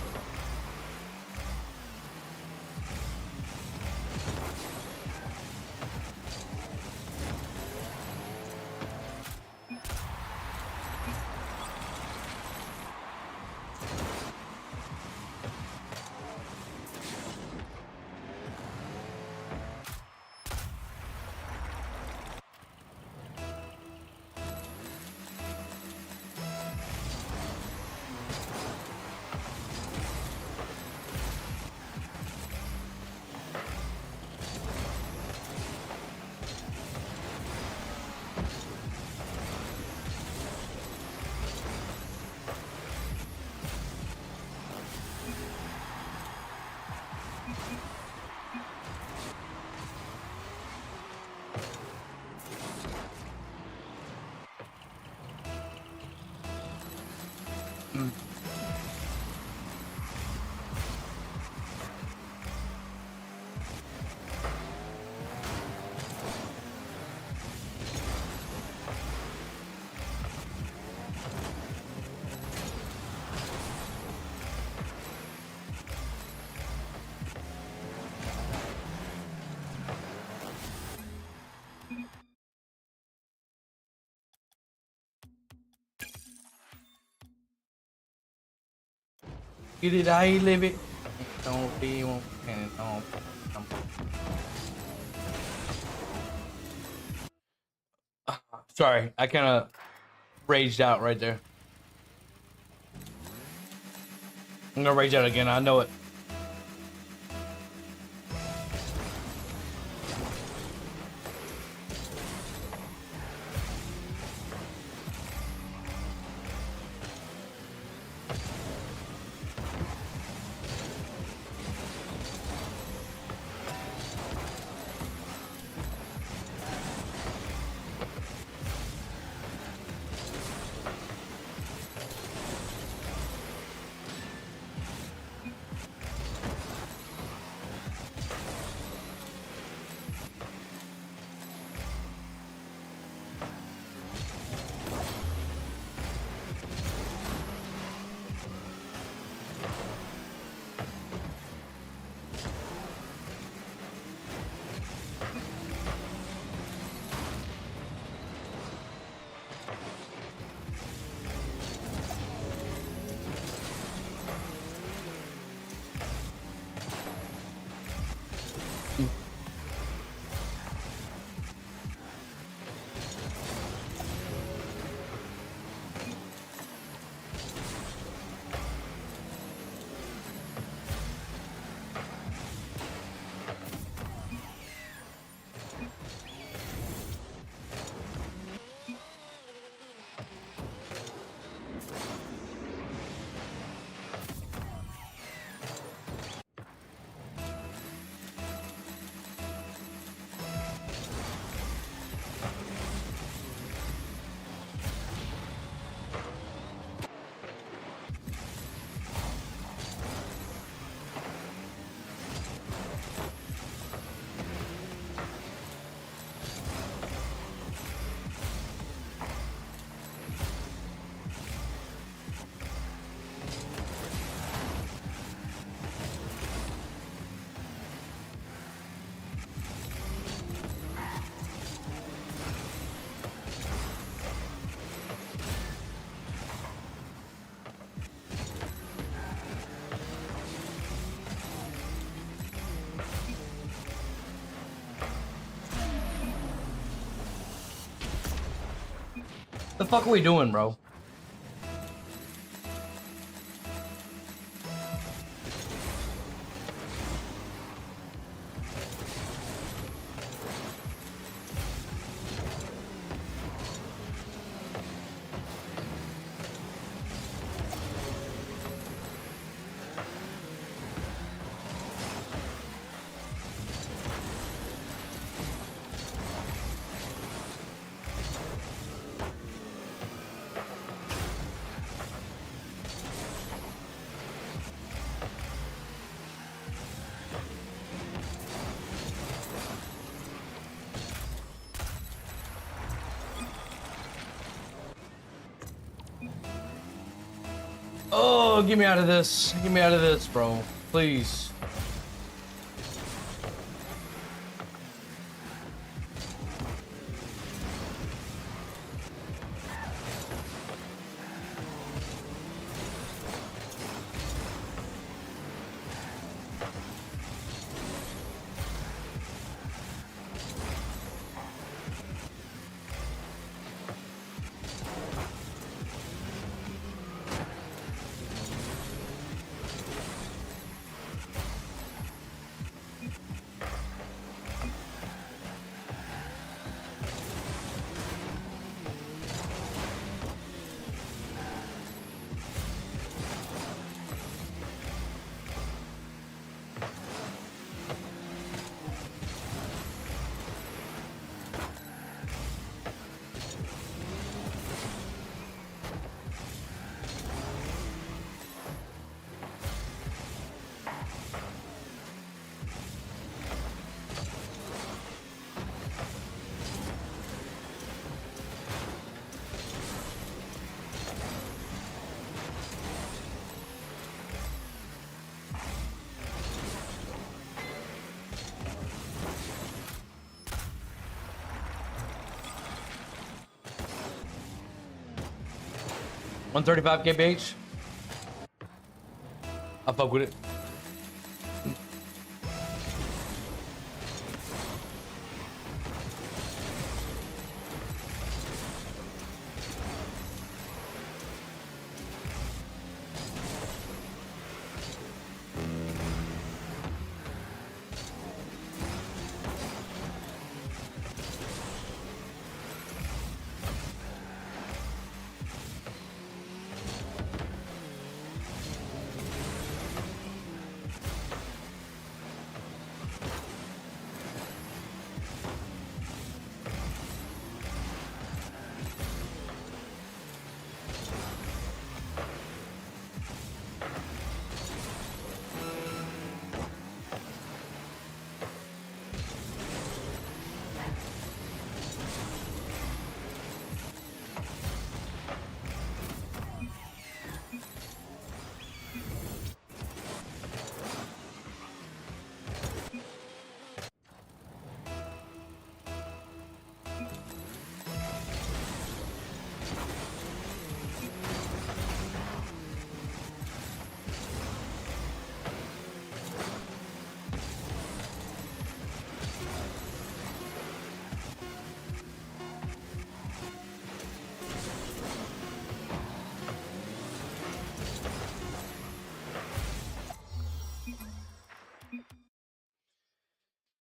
Get it how you live it. Don't be one and don't. Sorry, I kind of raged out right there. I'm gonna rage out again. I know it. The fuck are we doing, bro? Oh, get me out of this. Get me out of this, bro. Please. $135 KBH. I'll fuck with it.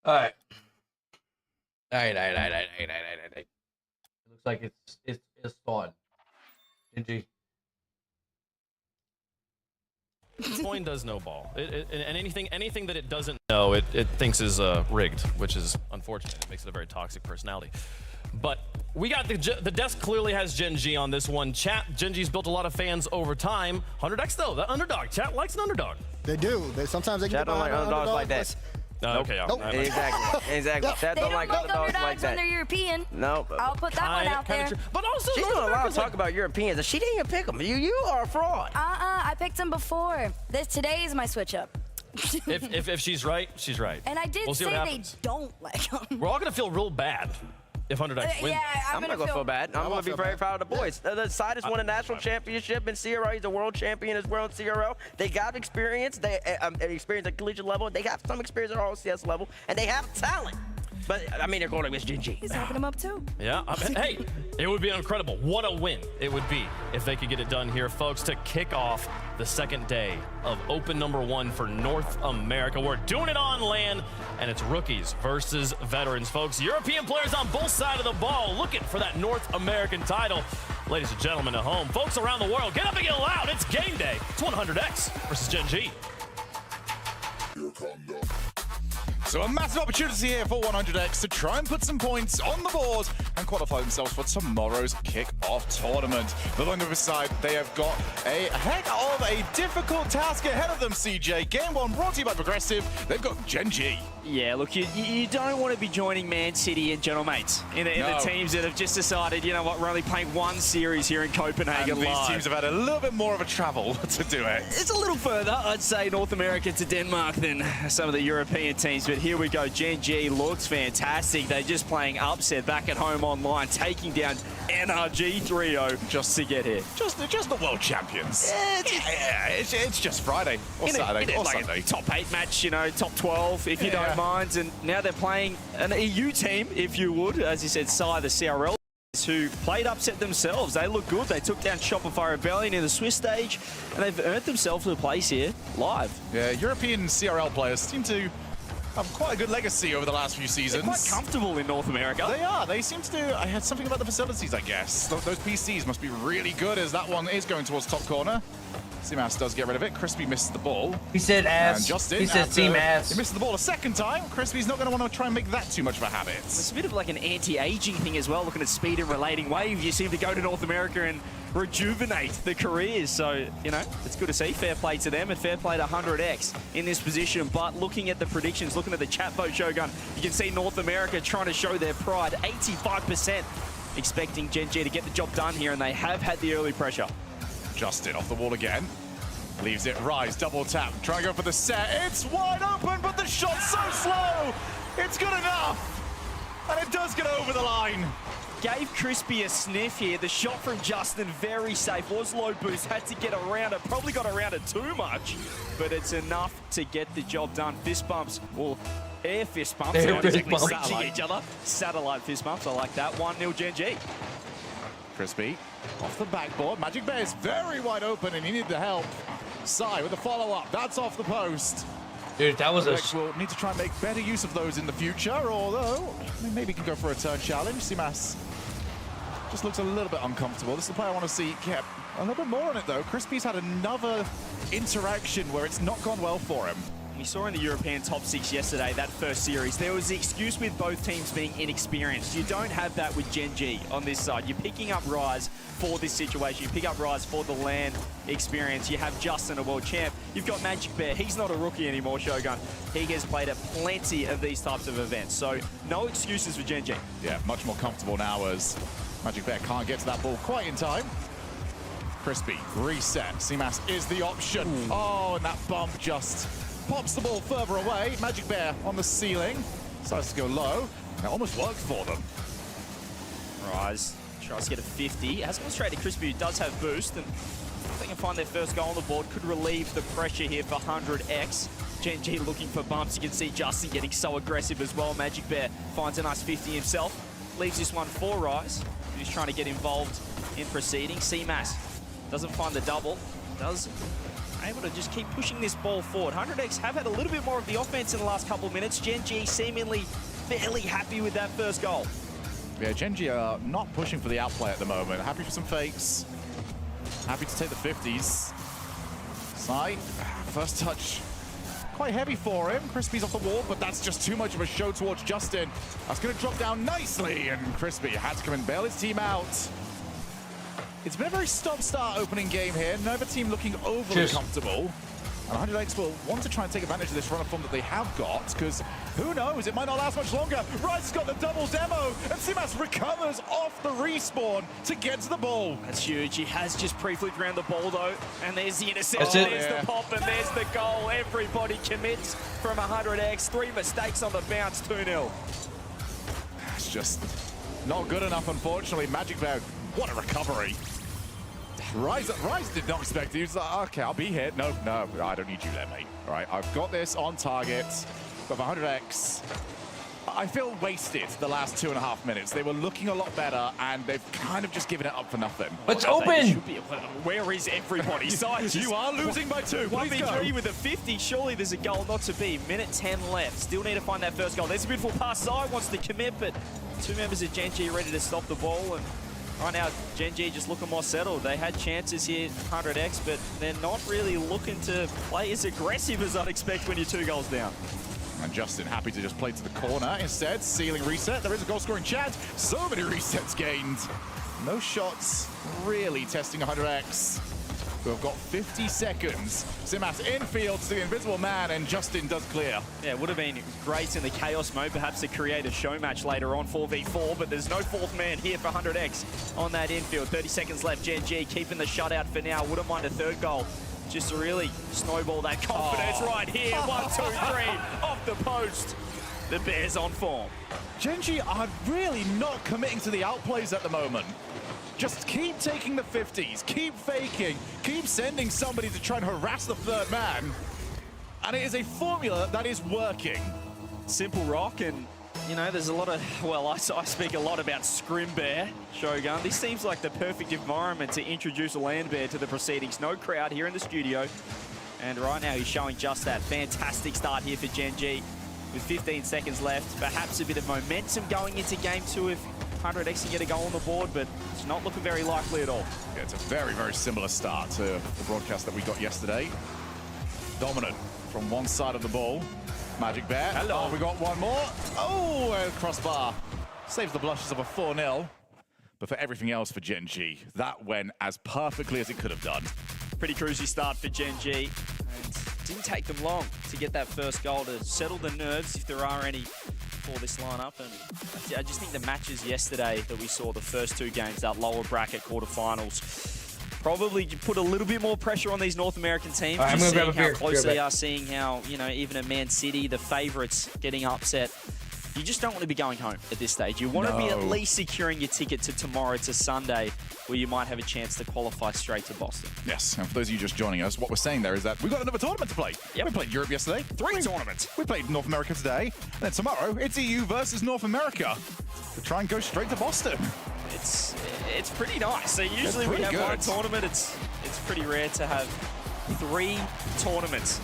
All right. All right. It looks like it's fun. GG. Coin does no ball. And anything that it doesn't know, it thinks is rigged, which is unfortunate. It makes it a very toxic personality. But we got the desk clearly has Gen G on this one. Chat, Gen G's built a lot of fans over time. 100x though, the underdog. Chat likes an underdog. They do. Sometimes they Chat get don't like underdogs like that. Okay, Nope. Exactly. Chat They don't like underdogs like when that. they're European. No. I'll put that one out there. But also, She's North doing a lot of America's talk about Europeans. She didn't even pick them. You are a fraud. I picked them before. Today is my switch up. If she's right, she's right. And I did We'll see say what they happens. don't like them. We're all gonna feel real bad if 100x wins. Yeah, I'm not going to feel bad. I'm going to be very proud of the boys. The side has won a national championship in CRO. He's a world champion as well in CRO. They got experience. They experience at collegiate level. They got some experience at RLCS level. And they have talent. But, I mean, they're going against Gen G. He's hyping them up too. Yeah, hey, it would be incredible. What a win it would be if they could get it done here, folks, to kick off the second day of Open #1 for North America. We're doing it on LAN, and it's rookies versus veterans, folks. European players on both sides of the ball looking for that North American title. Ladies and gentlemen at home, folks around the world, get up and get loud. It's game day. It's 100x versus Gen G. So a massive opportunity here for 100x to try and put some points on the board and qualify themselves for tomorrow's kick-off tournament. But on the other side, they have got a heck of a difficult task ahead of them, CJ. Game 1 brought to you by Progressive. They've got Gen G. Yeah, look, you don't want to be joining Man City and General Mates in the teams that have just decided, you know what, we're only playing one series here in Copenhagen And these live. teams have had a little bit more of a travel to do it. It's a little further, I'd say, North America to Denmark than some of the European teams. But here we go. Gen G looks fantastic. They're just playing upset back at home online, taking down NRG 3-0 just to get here. Just the world champions. It's just Friday or Saturday or Sunday. Top 8 match, you know, top 12 if you don't mind. And now they're playing an EU team, if you would. As you said, Sai, the CRL, who played upset themselves. They look good. They took down Shopify Rebellion in the Swiss stage, and they've earned themselves a place here live. Yeah, European CRL players seem to have quite a good legacy over the last few seasons. They're quite comfortable in North America. They are. They seem to do. I had something about the facilities, I guess. Those PCs must be really good, as that one is going towards top corner. CMAS does get rid of it. Crispy misses the ball. He said ass. And Justin, he said team ass. He misses the ball a second time. Crispy's not going to want to try and make that too much of a habit. It's a bit of like an anti-aging thing as well, looking at speed and relating wave. You seem to go to North America and rejuvenate the careers. So, you know, it's good to see. Fair play to them and fair play to 100x in this position. But looking at the predictions, looking at the chat vote, Shogun, you can see North America trying to show their pride. 85% expecting Gen G to get the job done here, and they have had the early pressure. Justin off the wall again. Leaves it rise, double tap. Trying to go for the set. It's wide open, but the shot's so slow. It's good enough. And it does get over the line. Gave Crispy a sniff here. The shot from Justin, very safe. Was low boost, had to get around it. Probably got around it too much, but it's enough to get the job done. Fist bumps, well, air fist bumps. They're not exactly reaching each other. Satellite fist bumps, I like that. 1-0 Gen G. Crispy off the backboard. Magic Bear is very wide open and he needed the help. Sai with the follow-up. That's off the post. Dude, that was We'll need to try and make better use of those in the future, although maybe can go for a turn challenge. CMAS just looks a little bit uncomfortable. This is the player I want to see get a little bit more on it, though. Crispy's had another interaction where it's not gone well for him. We saw in the European top 6 yesterday, that first series, there was the excuse with both teams being inexperienced. You don't have that with Gen G on this side. You're picking up Rise for this situation. You pick up Rise for the LAN experience. You have Justin, a world champ. You've got Magic Bear. He's not a rookie anymore, Shogun. He has played at plenty of these types of events. So no excuses for Gen G. Yeah, much more comfortable now as Magic Bear can't get to that ball quite in time. Crispy, reset. CMAS is the option. Ooh. Oh, and that bump just pops the ball further away. Magic Bear on the ceiling. Decides to go low. That almost worked for them. Rise tries to get a 50. Has gone straight to Crispy, who does have boost. And if they can find their first goal on the board, could relieve the pressure here for 100x. Gen G looking for bumps. You can see Justin getting so aggressive as well. Magic Bear finds a nice 50 himself. Leaves this one for Rise, who's trying to get involved in proceedings. CMAS doesn't find the double. Does able to just keep pushing this ball forward. 100X have had a little bit more of the offense in the last couple of minutes. Gen G seemingly fairly happy with that first goal. Yeah, Gen G are not pushing for the outplay at the moment. Happy for some fakes. Happy to take the 50s. Side, first touch, quite heavy for him. Crispy's off the wall, but that's just too much of a show towards Justin. That's going to drop down nicely, and Crispy had to come and bail his team out. It's been a very stop-start opening game here. Neither team looking overly comfortable. And 100X will want to try and take advantage of this run of form that they have got, because who knows, it might not last much longer. Rise has got the double demo, and Simas recovers off the respawn to get to the ball. That's huge. He has just pre-flipped around the ball, though. And there's the interception, there's the pop, and there's the goal. Everybody commits from 100X. 3 mistakes on the bounce, 2-0. It's just not good enough, unfortunately. Magic Bear, what a recovery. Rise did not expect it. He was like, okay, I'll be here. No, I don't need you there, mate. All right, I've got this on target. But 100X, I feel wasted the last 2.5 minutes. They were looking a lot better, and they've kind of just given it up for nothing. It's open! Where is everybody? You are losing by 2. 1v3 with a 50. Surely there's a goal not to be. Minute 10 left. Still need to find that first goal. There's a beautiful pass. Side wants to commit, but 2 members of Gen G ready to stop the ball. And right now, Gen G just looking more settled. They had chances here, 100X, but they're not really looking to play as aggressive as I'd expect when you're 2 goals down. And Justin happy to just play to the corner instead. Ceiling reset. There is a goal-scoring chance. So many resets gained. No shots really testing 100X. We've got 50 seconds. Simas infield to the invisible man, and Justin does clear. Yeah, it would have been great in the chaos mode, perhaps to create a show match later on, 4v4, but there's no 4th man here for 100X on that infield. 30 seconds left. Gen G keeping the shutout for now. Wouldn't mind a 3rd goal, just to really snowball that confidence right here. 1, 2, 3, off the post. The Bears on form. Gen G are really not committing to the outplays at the moment. Just keep taking the 50s, keep faking, keep sending somebody to try and harass the 3rd man. And it is a formula that is working. Simple rock, and you know, there's a lot of, well, I speak a lot about Scrim Bear, Shogun. This seems like the perfect environment to introduce a land bear to the proceedings. No crowd here in the studio. And right now he's showing just that. Fantastic start here for Gen G with 15 seconds left. Perhaps a bit of momentum going into game 2 if 100X can get a goal on the board, but it's not looking very likely at all. Yeah, it's a very, very similar start to the broadcast that we got yesterday. Dominant from one side of the ball. Magic Bear. Hello. Oh, we got one more. Oh, crossbar. Saves the blushes of a 4-0. But for everything else for Gen G, that went as perfectly as it could have done. Pretty cruisy start for Gen G. And didn't take them long to get that first goal, to settle the nerves, if there are any, for this lineup. And I just think the matches yesterday that we saw, the first 2 games, that lower bracket quarterfinals, probably put a little bit more pressure on these North American teams. Right, just seeing how close they are, seeing how, you know, even at Man City, the favourites getting upset. You just don't want to be going home at this stage. You want to be at least securing your ticket to tomorrow, to Sunday, where you might have a chance to qualify straight to Boston. Yes, and for those of you just joining us, what we're saying there is that we've got another tournament to play. Yep. We played Europe yesterday. 3 tournaments. We played North America today. And then tomorrow, it's EU versus North America to try and go straight to Boston. It's pretty nice. So usually we have good. 1 tournament. It's pretty rare to have 3 tournaments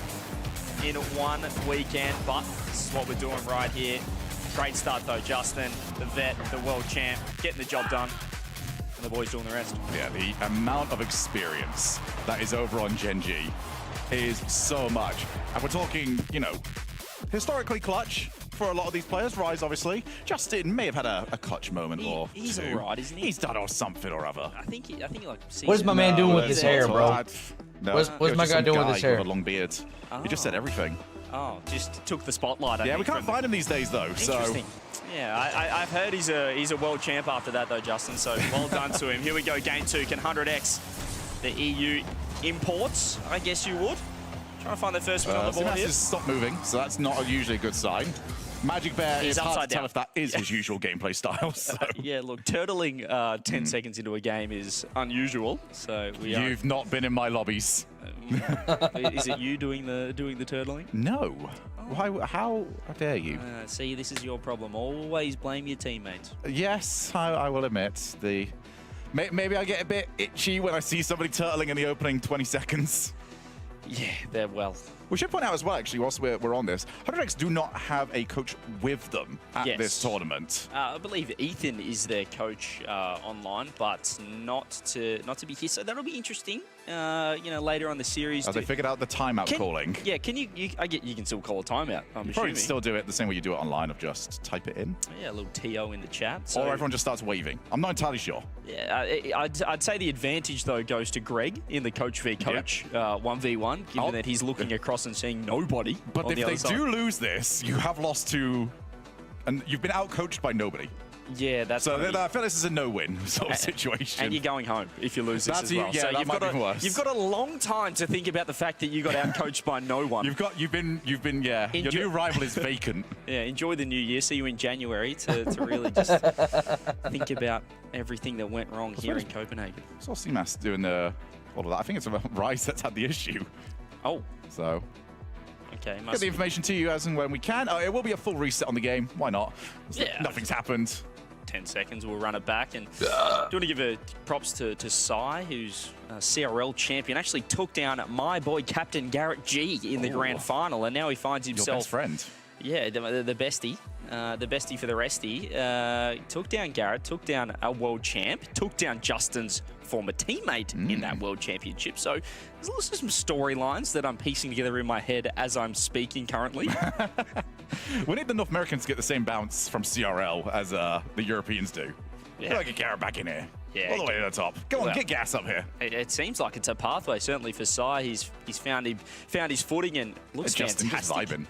in 1 weekend, but this is what we're doing right here. Great start though, Justin, the vet, the world champ, getting the job done, and the boys doing the rest. Yeah, the amount of experience that is over on Gen G is so much. And we're talking, you know, historically clutch for a lot of these players. Rise, obviously. Justin may have had a clutch moment or he's 2. all right, isn't he? He's done or something or other. I think he like. What is my man doing with his hair, bro? No, what's my guy doing with his hair? With a long beard. He just said everything. Oh, just took the spotlight. Yeah, we can't find him these days though. Interesting. So. Yeah, I've heard he's a world champ after that though, Justin. So well done to him. Here we go, game 2. Can 100X the EU imports? I guess you would. Trying to find the first one on the board here. Stop moving, so that's not usually a good sign. Magic Bear is hard to tell if that is his usual gameplay style. So. Yeah, look, turtling 10 seconds into a game is unusual. So You've not been in my lobbies. Is it you doing the turtling? No. Why? How dare you? See, this is your problem. Always blame your teammates. Yes, I will admit maybe I get a bit itchy when I see somebody turtling in the opening 20 seconds. Yeah, they're well. We should point out as well, actually, whilst we're on this, 100X do not have a coach with them at this tournament. I believe Ethan is their coach online, but not to be here. So that'll be interesting. You know, later on the series. Have they figured out the timeout calling? Yeah, can you can still call a timeout. I'm You probably assuming. still do it the same way you do it online, of just type it in. Yeah, a little TO in the chat. So, Or everyone just starts waving. I'm not entirely sure. yeah, I'd say the advantage though goes to Greg in the coach v coach 1v1, given that he's looking across and seeing nobody. But on if the they other side. do lose this, you have lost to, and you've been out-coached by nobody. Yeah, that's So gonna be- I feel this is a no-win sort of situation. And you're going home if you lose this That's as well. yeah, so that might be worse. You've got a long time to think about the fact that you got out-coached by no one. You've been your new rival is vacant. Yeah, enjoy the new year. See you in January to really just think about everything that went wrong here in Copenhagen. I saw CMAS doing all of that. I think it's Rise that's had the issue. Oh, So okay. get Must the information to you as and when we can. It will be a full reset on the game. Why not? Yeah. Nothing's happened. 10 seconds, we'll run it back. And do you want to give props to Sai, who's CRL champion, actually took down my boy Captain Garrett G in the grand final, and now he finds himself... Your best friend. Yeah, the bestie. The bestie for the restie. Took down Garrett, took down a world champ, took down Justin's former teammate in that world championship. So there's also some storylines that I'm piecing together in my head as I'm speaking currently. We need the North Americans to get the same bounce from CRL as the Europeans do. Yeah. Like get Garrett back in here. Yeah, All the way to the top. Go on, well, get gas up here. It seems like it's a pathway, certainly for Sai. He's found his footing and looks Justin just fantastic. vibing.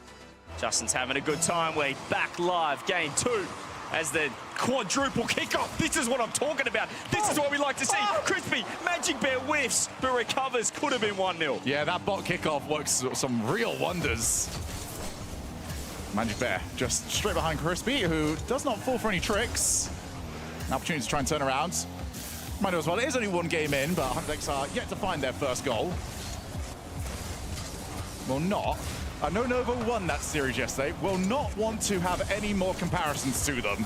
Justin's having a good time. We're back live, game 2, as the quadruple kickoff. This is what I'm talking about. This is what we like to see. Crispy, Magic Bear whiffs, but recovers. Could have been 1-0. Yeah, that bot kickoff works some real wonders. Magic Bear just straight behind Crispy, who does not fall for any tricks. An opportunity to try and turn around. Might as well. It is only one game in, but 100X are yet to find their first goal. Will not. I know Nova won that series yesterday. Will not want to have any more comparisons to them.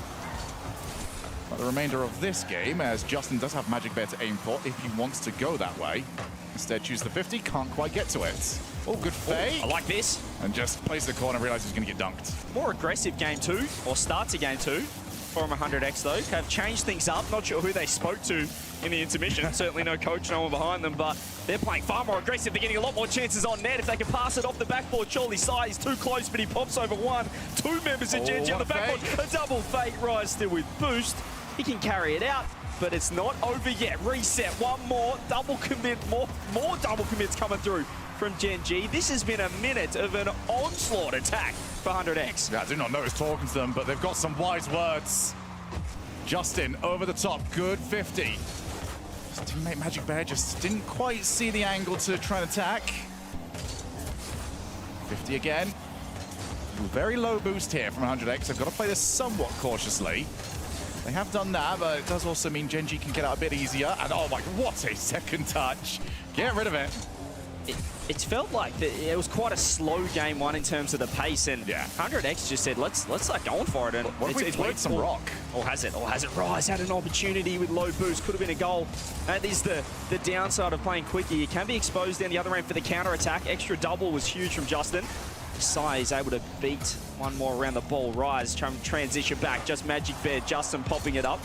But the remainder of this game, as Justin does have Magic Bear to aim for if he wants to go that way. Instead, choose the 50, can't quite get to it. Oh, good fake. I like this. And just plays the corner, realizes he's going to get dunked. More aggressive game 2, or start to game 2. From 100X though, have changed things up. Not sure who they spoke to in the intermission. Certainly no coach, no one behind them, but they're playing far more aggressive. They're getting a lot more chances on net. If they can pass it off the backboard, surely Sai is too close, but he pops over one. 2 members of Gen G on the backboard. A double fake. Rise still with boost. He can carry it out, but it's not over yet. Reset, one more. Double commit, more double commits coming through from Gen G. This has been a minute of an onslaught attack for 100X. Yeah, I do not know who's talking to them, but they've got some wise words. Justin over the top, good 50. His teammate Magic Bear just didn't quite see the angle to try and attack. 50 again. Very low boost here from 100X. They've got to play this somewhat cautiously. They have done that, but it does also mean Gen G can get out a bit easier. And oh my, what a second touch. Get rid of it. It felt like it was quite a slow game 1 in terms of the pace, and 100X just said, let's start going for it. And what if we played some rock? Or has it? Rise had an opportunity with low boost, could have been a goal. That is the downside of playing quicker. You can be exposed down the other end for the counter attack. Extra double was huge from Justin. Sai is able to beat one more around the ball. Rise trying to transition back. Just Magic Bear, Justin popping it up.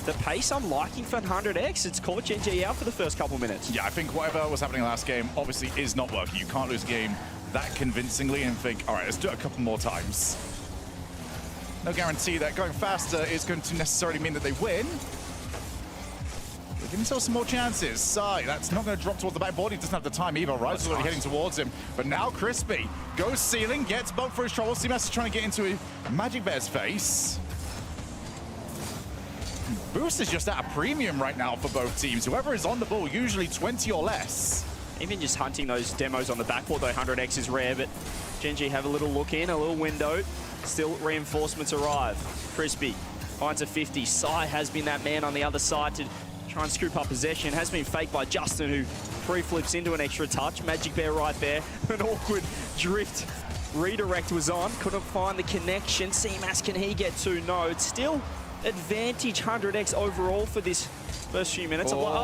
The pace I'm liking for 100X. It's caught Gen G out for the first couple minutes. Yeah, I think whatever was happening last game obviously is not working. You can't lose a game that convincingly and think, all right, let's do it a couple more times. No guarantee that going faster is going to necessarily mean that they win. They're giving themselves some more chances. Sai, that's not going to drop towards the backboard. He doesn't have the time either. Rise is already heading towards him. But now Crispy goes ceiling, gets bumped for his trouble. CMAS is trying to get into Magic Bear's face. Boost is just at a premium right now for both teams. Whoever is on the ball, usually 20 or less. Even just hunting those demos on the backboard, though, 100X is rare, but Gen G have a little look in, a little window. Still reinforcements arrive. Crispy finds a 50. Sai has been that man on the other side to try and scoop up possession. Has been faked by Justin, who pre-flips into an extra touch. Magic Bear right there. An awkward drift redirect was on. Couldn't find the connection. CMAS, can he get to? No, it's still advantage 100X overall for this first few minutes. They all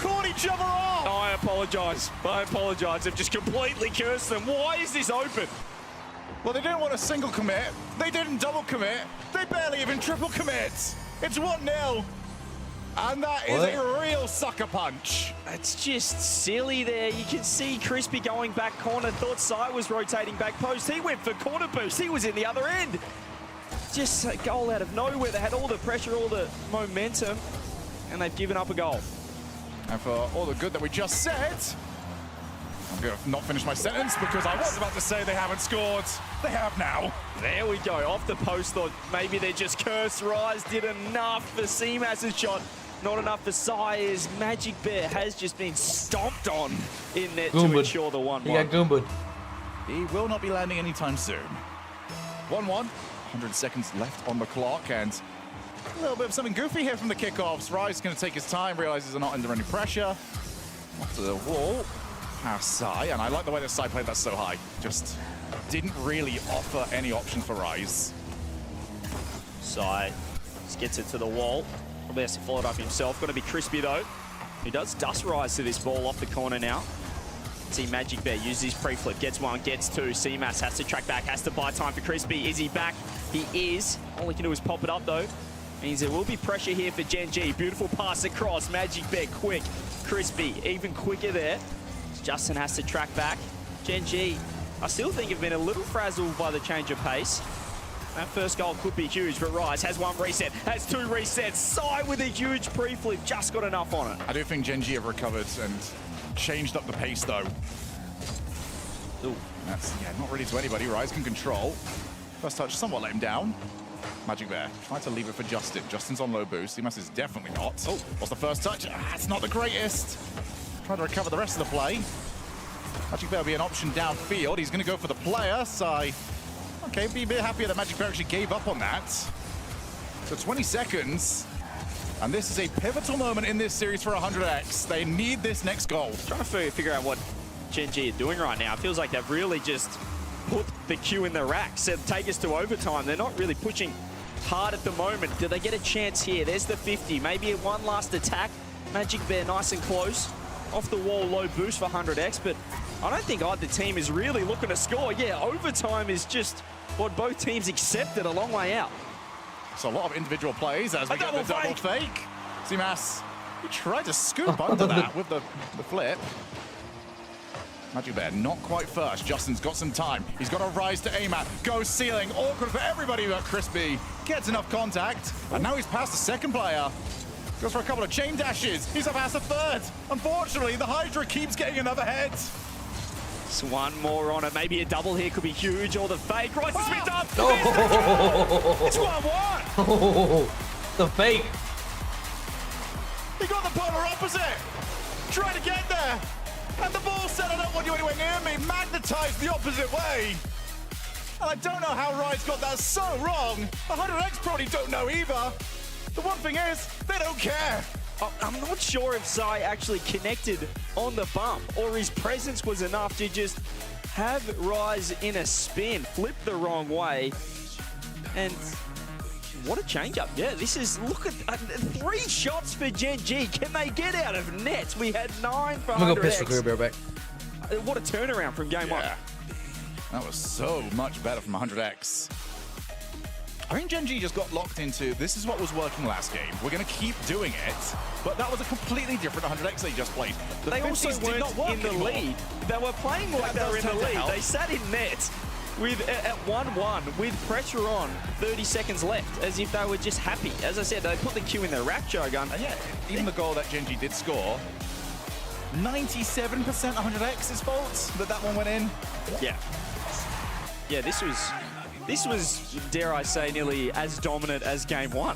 caught each other off. I apologize. I apologize. I've just completely cursed them. Why is this open? Well, they didn't want a single commit. They didn't double commit. They barely even triple commit. It's 1-0. And that is a real sucker punch. It's just silly there. You can see Crispy going back corner. Thought Sai was rotating back post. He went for corner boost. He was in the other end. Just a goal out of nowhere. They had all the pressure, all the momentum, and they've given up a goal. And for all the good that we just said, I'm going to not finish my sentence because I was about to say they haven't scored. They have now. There we go. Off the post, thought maybe they just cursed. Rise did enough for Seamas's shot. Not enough for Sire's. Magic Bear has just been stomped on in net to ensure the 1-1. He got Goomba'd. He will not be landing anytime soon. 1-1. 100 seconds left on the clock, and a little bit of something goofy here from the kickoffs. Rise is going to take his time, realizes they're not under any pressure. Off to the wall. Past Sai, and I like the way that Sai played that so high. Just didn't really offer any options for Rise. Sai just gets it to the wall. Probably has to follow it up himself. Going to be Crispy though. He does dust Rise to this ball off the corner now. See Magic Bear uses his pre-flip, gets one, gets two. Seamas has to track back, has to buy time for Crispy. Is he back? He is. All he can do is pop it up though. Means there will be pressure here for Gen G. Beautiful pass across. Magic Bear quick. Crispy even quicker there. Justin has to track back. Gen G, I still think have been a little frazzled by the change of pace. That first goal could be huge, but Rise has one reset, has two resets. Sai with a huge pre-flip, just got enough on it. I do think Gen G have recovered and changed up the pace though. Ooh. That's, not really to anybody. Rise can control. First touch somewhat let him down. Magic Bear tried to leave it for Justin. Justin's on low boost. Seamas is definitely not. Oh, what's the first touch? It's not the greatest. Trying to recover the rest of the play. Magic Bear will be an option downfield. He's going to go for the player. Sai, okay, be a bit happier that Magic Bear actually gave up on that. So 20 seconds. And this is a pivotal moment in this series for 100X. They need this next goal. Trying to figure out what Gen G are doing right now. It feels like they've really just put the Q in the rack. Said take us to overtime. They're not really pushing hard at the moment. Do they get a chance here? There's the 50. Maybe one last attack. Magic Bear nice and close. Off the wall, low boost for 100X, but I don't think either team is really looking to score. Yeah, overtime is just what both teams accepted a long way out. So a lot of individual plays as we get the double fake. Seamas, he tried to scoop under that with the flip. Magic Bear not quite first. Justin's got some time. He's got a Rise to aim at. Goes ceiling. Awkward for everybody but Crispy. Gets enough contact. And now he's past the second player. Goes for a couple of chain dashes. He's up past the third. Unfortunately, the Hydra keeps getting another head. Just one more on it. Maybe a double here could be huge. Or the fake. Rise has been done. It's 1-1. Oh, the fake. He got the polar opposite. Trying to get there. And the ball said, I don't want you anywhere near me. Magnetized the opposite way. And I don't know how Rise got that so wrong. 100X probably don't know either. The one thing is, they don't care. I'm not sure if Sai actually connected on the bump or his presence was enough to just have Rise in a spin, flip the wrong way. And what a change-up. Yeah, this is, look at 3 shots for Gen G. Can they get out of net? We had 9 for 100X. I'm gonna go piss for Clear back. What a turnaround from game 1. That was so much better from 100X. I think Gen G just got locked into, this is what was working last game. We're going to keep doing it. But that was a completely different 100X they just played. They also weren't in the lead. They were playing like they were in the lead. They sat in net with at 1-1 with pressure on, 30 seconds left, as if they were just happy. As I said, they put the Q in their rack, Jogun. And yeah, even the goal that Gen G did score, 97% 100X's fault that one went in. Yeah. Yeah, this was, dare I say, nearly as dominant as game 1.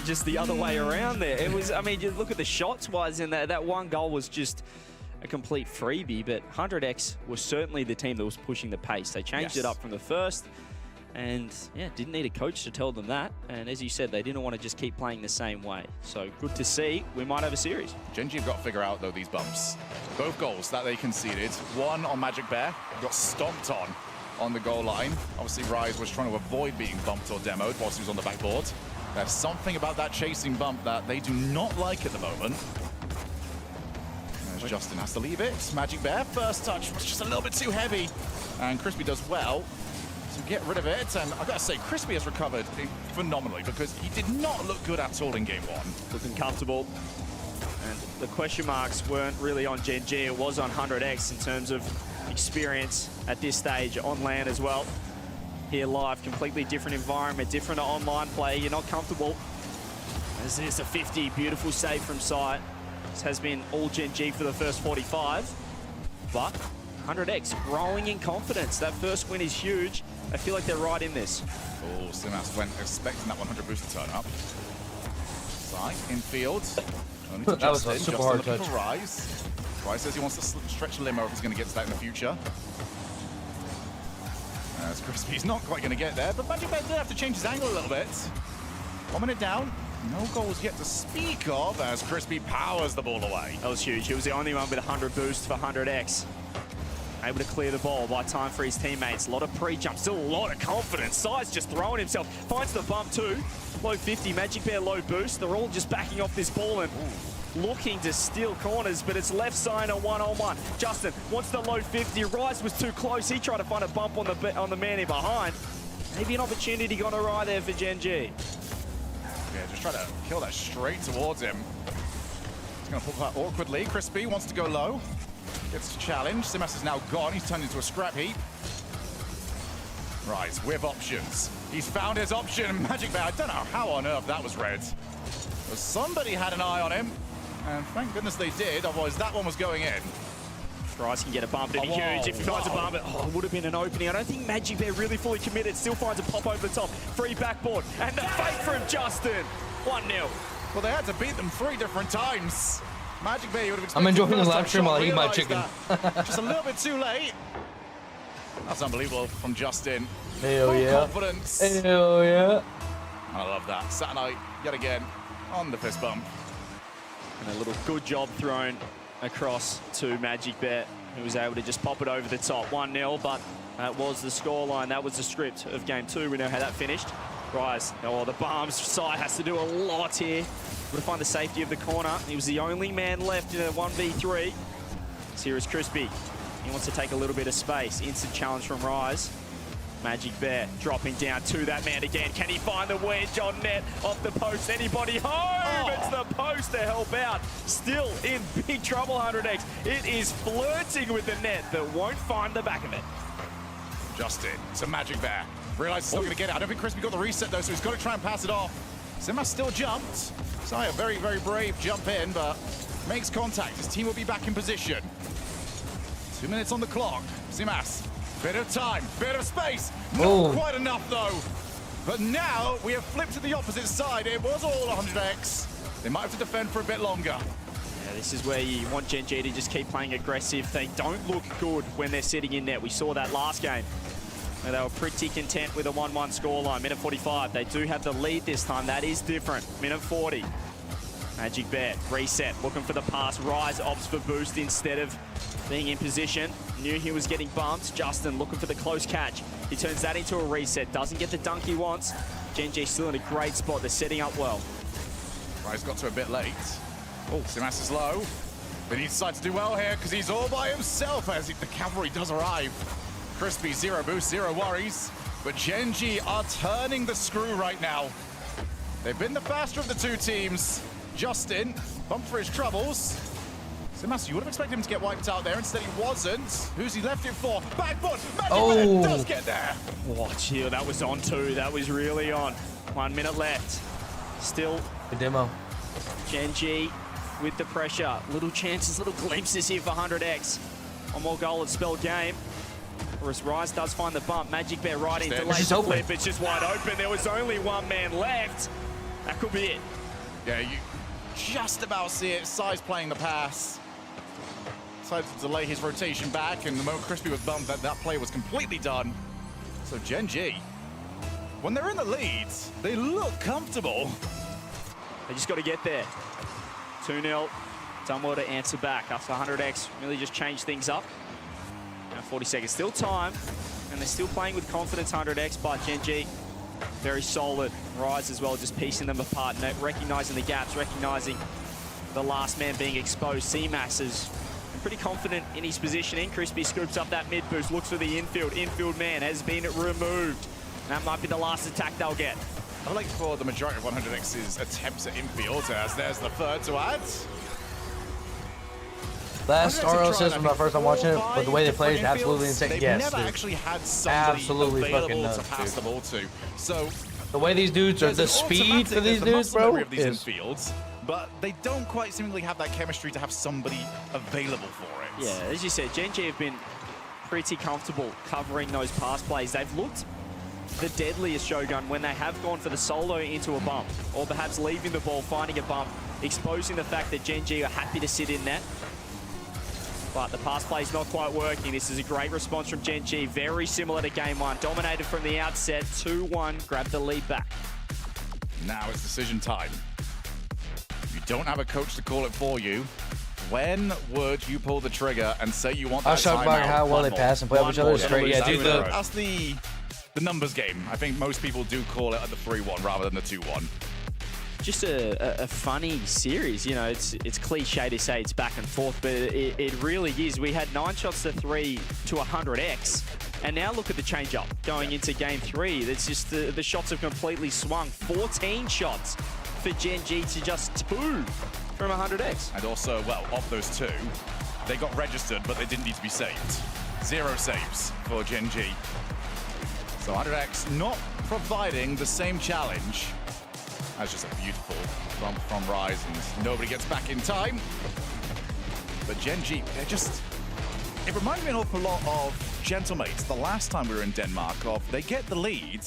Just the other way around there. It was, I mean, you look at the shots-wise, and that one goal was just a complete freebie, but 100X was certainly the team that was pushing the pace. They changed it up from the first, and yeah, didn't need a coach to tell them that. And as you said, they didn't want to just keep playing the same way. So good to see. We might have a series. Gen G have got to figure out, though, these bumps. Both goals that they conceded. One on Magic Bear, got stomped on the goal line. Obviously, Rise was trying to avoid being bumped or demoed whilst he was on the backboard. There's something about that chasing bump that they do not like at the moment. As Justin has to leave it. Magic Bear, first touch was just a little bit too heavy. And Crispy does well to get rid of it. And I gotta say, Crispy has recovered phenomenally because he did not look good at all in game one. Looking comfortable. And the question marks weren't really on Gen G, it was on 100X in terms of experience at this stage on LAN as well. Here live, completely different environment, different online play. You're not comfortable. This is a 50, beautiful save from sight. This has been all Gen G for the first 45, but 100X growing in confidence. That first win is huge. I feel like they're right in this. Oh, Simas went expecting that 100 boost to turn up. Side, infield. Only to That was Justin. a super Justin hard looking touch. for Rise. Rise says he wants to stretch limo if he's going to get to that in the future. As Crispy's not quite going to get there, but Magic Bear did have to change his angle a little bit. 1 minute down. No goals yet to speak of as Crispy powers the ball away. That was huge. He was the only one with 100 boost for 100X. Able to clear the ball by time for his teammates. A lot of pre-jump, still a lot of confidence. Size just throwing himself. Finds the bump too. Low 50, Magic Bear low boost. They're all just backing off this ball and looking to steal corners, but it's left side on one-on-one. Justin wants the low 50. Rise was too close. He tried to find a bump on the man in behind. Maybe an opportunity gone awry there for Gen G. Yeah, just try to kill that straight towards him. He's going to pull that awkwardly. Crispy wants to go low. Gets challenged. Simas is now gone. He's turned into a scrap heap. Rise with options. He's found his option. Magic Bear. I don't know how on earth that was read. But somebody had an eye on him. And thank goodness they did. Otherwise, that one was going in. Rise can get a bump. It'd be huge if he finds a bump. Oh, it would have been an opening. I don't think Magic Bear really fully committed. Still finds a pop over the top. Free backboard. And the fake from Justin. 1-0. Well, they had to beat them 3 different times. Magic Bear, you would have expected. I'm enjoying the first live time stream shot, while I eat my realised chicken. that. Just a little bit too late. That's unbelievable from Justin. Hell Full yeah. confidence. Hell yeah. I love that. Saturday, yet again, on the fist bump. And a little good job thrown across to Magic Bear, who was able to just pop it over the top. 1-0, but that was the scoreline. That was the script of game 2. We know how that finished. Rise. Oh, the Barms side has to do a lot here. Able to find the safety of the corner. He was the only man left in a 1v3. So here is Crispy. He wants to take a little bit of space. Instant challenge from Rise. Magic Bear dropping down to that man again. Can he find the wedge on net off the post? Anybody home? It's the post to help out. Still in big trouble, 100X. It is flirting with the net, but won't find the back of it. Justin, it's a Magic Bear. Realizes he's not going to get it. I don't think Crispy got the reset though, so he's got to try and pass it off. Simas still jumped. So a very, very brave jump in, but makes contact. His team will be back in position. 2 minutes on the clock. Simas, bit of time, bit of space. Not quite enough though. But now we have flipped to the opposite side. It was all 100X. They might have to defend for a bit longer. Yeah, this is where you want Gen G to just keep playing aggressive. They don't look good when they're sitting in net. We saw that last game, where they were pretty content with a 1-1 scoreline. Minute 45, they do have the lead this time. That is different. Minute 40. Magic Bear, reset, looking for the pass. Rise opts for boost instead of being in position. Knew he was getting bumped. Justin looking for the close catch. He turns that into a reset. Doesn't get the dunk he wants. Gen G still in a great spot. They're setting up well. Rise got to a bit late. Oh, Simas is low. But he decides to do well here because he's all by himself as the cavalry does arrive. Crispy, 0 boost, 0 worries. But Gen G are turning the screw right now. They've been the faster of the 2 teams. Justin, bumped for his troubles. Simas, you would have expected him to get wiped out there. Instead, he wasn't. Who's he left it for? Backboard! Magic Bear does get there! Watch here, that was on 2. That was really on. 1 minute left. Still. Good demo. Gen G with the pressure. Little chances, little glimpses here for 100X. One more goal at spell game. Whereas Rise does find the bump. Magic Bear right in, delays the flip. It's just wide open. There was only 1 man left. That could be it. Yeah, you just about see it. Size playing the pass. Decided to delay his rotation back, and the moment Crispy was bumped, that play was completely done. So Gen G, when they're in the lead, they look comfortable. They just got to get there. 2-0. Done well to answer back after 100X really just changed things up. Now 40 seconds, still time, and they're still playing with confidence, 100X, but Gen G, very solid. Rise as well, just piecing them apart, recognizing the gaps, recognizing the last man being exposed. Simas has pretty confident in his positioning. Crispy scoops up that mid boost, looks for the infield. Infield man has been removed. And that might be the last attack they'll get. I like for the majority of 100X's attempts at infield, as there's the third to add. Last RL says when I first time watching it, but the way they play is absolutely insane. They've Yes, never dude. actually had somebody Absolutely fucking available nuts, to pass dude. the ball to. So The way these dudes are, the speed for these dudes, bro, of these is infields, but they don't quite seemingly have that chemistry to have somebody available for it. Yeah, as you said, Gen G have been pretty comfortable covering those pass plays. They've looked the deadliest Shogun when they have gone for the solo into a bump, or perhaps leaving the ball, finding a bump, exposing the fact that Gen G are happy to sit in that. But the pass play is not quite working. This is a great response from Gen G, very similar to game one. Dominated from the outset, 2-1, grabbed the lead back. Now it's decision time. You don't have a coach to call it for you. When would you pull the trigger and say you want that I was shocked by timeout? how well they pass and play off each other. It's great. Yeah, dude, That's the numbers game. I think most people do call it at the 3-1 rather than the 2-1. Just a funny series, you know, it's cliche to say it's back and forth, but it really is. We had 9 shots to 3 to 100x, and now look at the change up going into game 3. It's just the shots have completely swung. 14 shots for Gen G to just 2 from 100x. And also, well, of those 2, they got registered, but they didn't need to be saved. 0 saves for Gen G. So 100x not providing the same challenge. That's just a beautiful bump from Rise, and nobody gets back in time. But Gen G, they're just... It reminds me an awful lot of Gentlemates the last time we were in Denmark. They get the lead,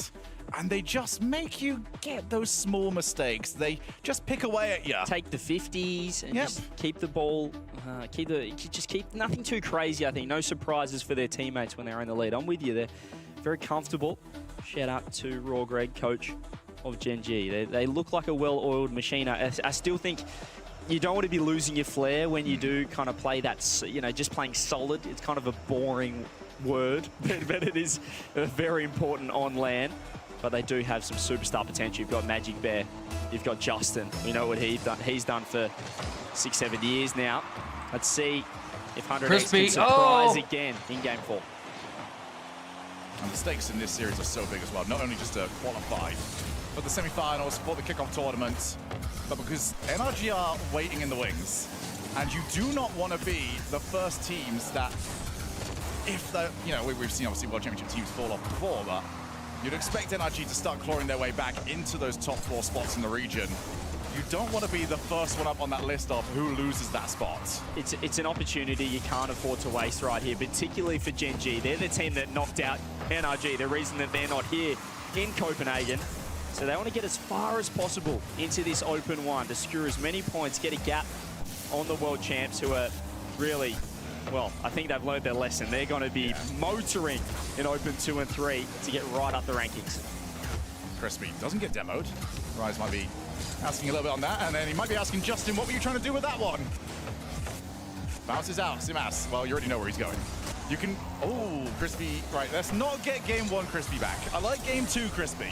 and they just make you get those small mistakes. They just pick away at you. Take the 50s and just keep the ball, keep nothing too crazy, I think. No surprises for their teammates when they're in the lead. I'm with you. They're very comfortable. Shout out to Raw Greg, coach of Gen G. They look like a well-oiled machine. I still think you don't want to be losing your flair when you do kind of play that, you know, just playing solid. It's kind of a boring word, but it is very important on LAN. But they do have some superstar potential. You've got Magic Bear, you've got Justin. We know what he's done for 6-7 years now. Let's see if 100x can surprise again in game 4. And the stakes in this series are so big as well, not only just to qualify for the semi-finals, for the kickoff tournament, but because NRG are waiting in the wings, and you do not want to be the first teams that, if the, you know, we've seen obviously World Championship teams fall off before, but you'd expect NRG to start clawing their way back into those top 4 spots in the region. You don't want to be the first one up on that list of who loses that spot. It's an opportunity you can't afford to waste right here, particularly for Gen G. They're the team that knocked out NRG, the reason that they're not here in Copenhagen. So they want to get as far as possible into this open 1 to secure as many points, get a gap on the world champs who are really, well, I think they've learned their lesson. They're going to be motoring in open 2 and 3 to get right up the rankings. Crispy doesn't get demoed. Rise might be asking a little bit on that, and then he might be asking Justin, what were you trying to do with that one? Bounces out, Simas. Well, you already know where he's going. You can, oh, Crispy, right, let's not get game 1 Crispy back. I like game 2 Crispy.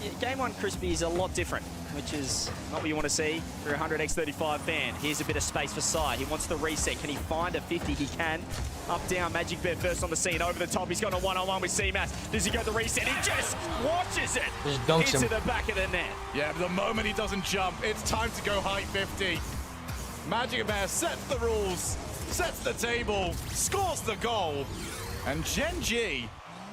Yeah, game 1 Crispy is a lot different, which is not what you want to see for a 100x35 fan. Here's a bit of space for Sai. He wants the reset. Can he find a 50? He can. Up, down, Magic Bear first on the scene. Over the top, he's got a one-on-one with CMAS. Does he go the reset? He just watches it just dunks into him. the back of the net. Yeah, the moment he doesn't jump, it's time to go high 50. Magic Bear sets the rules, sets the table, scores the goal, and Gen G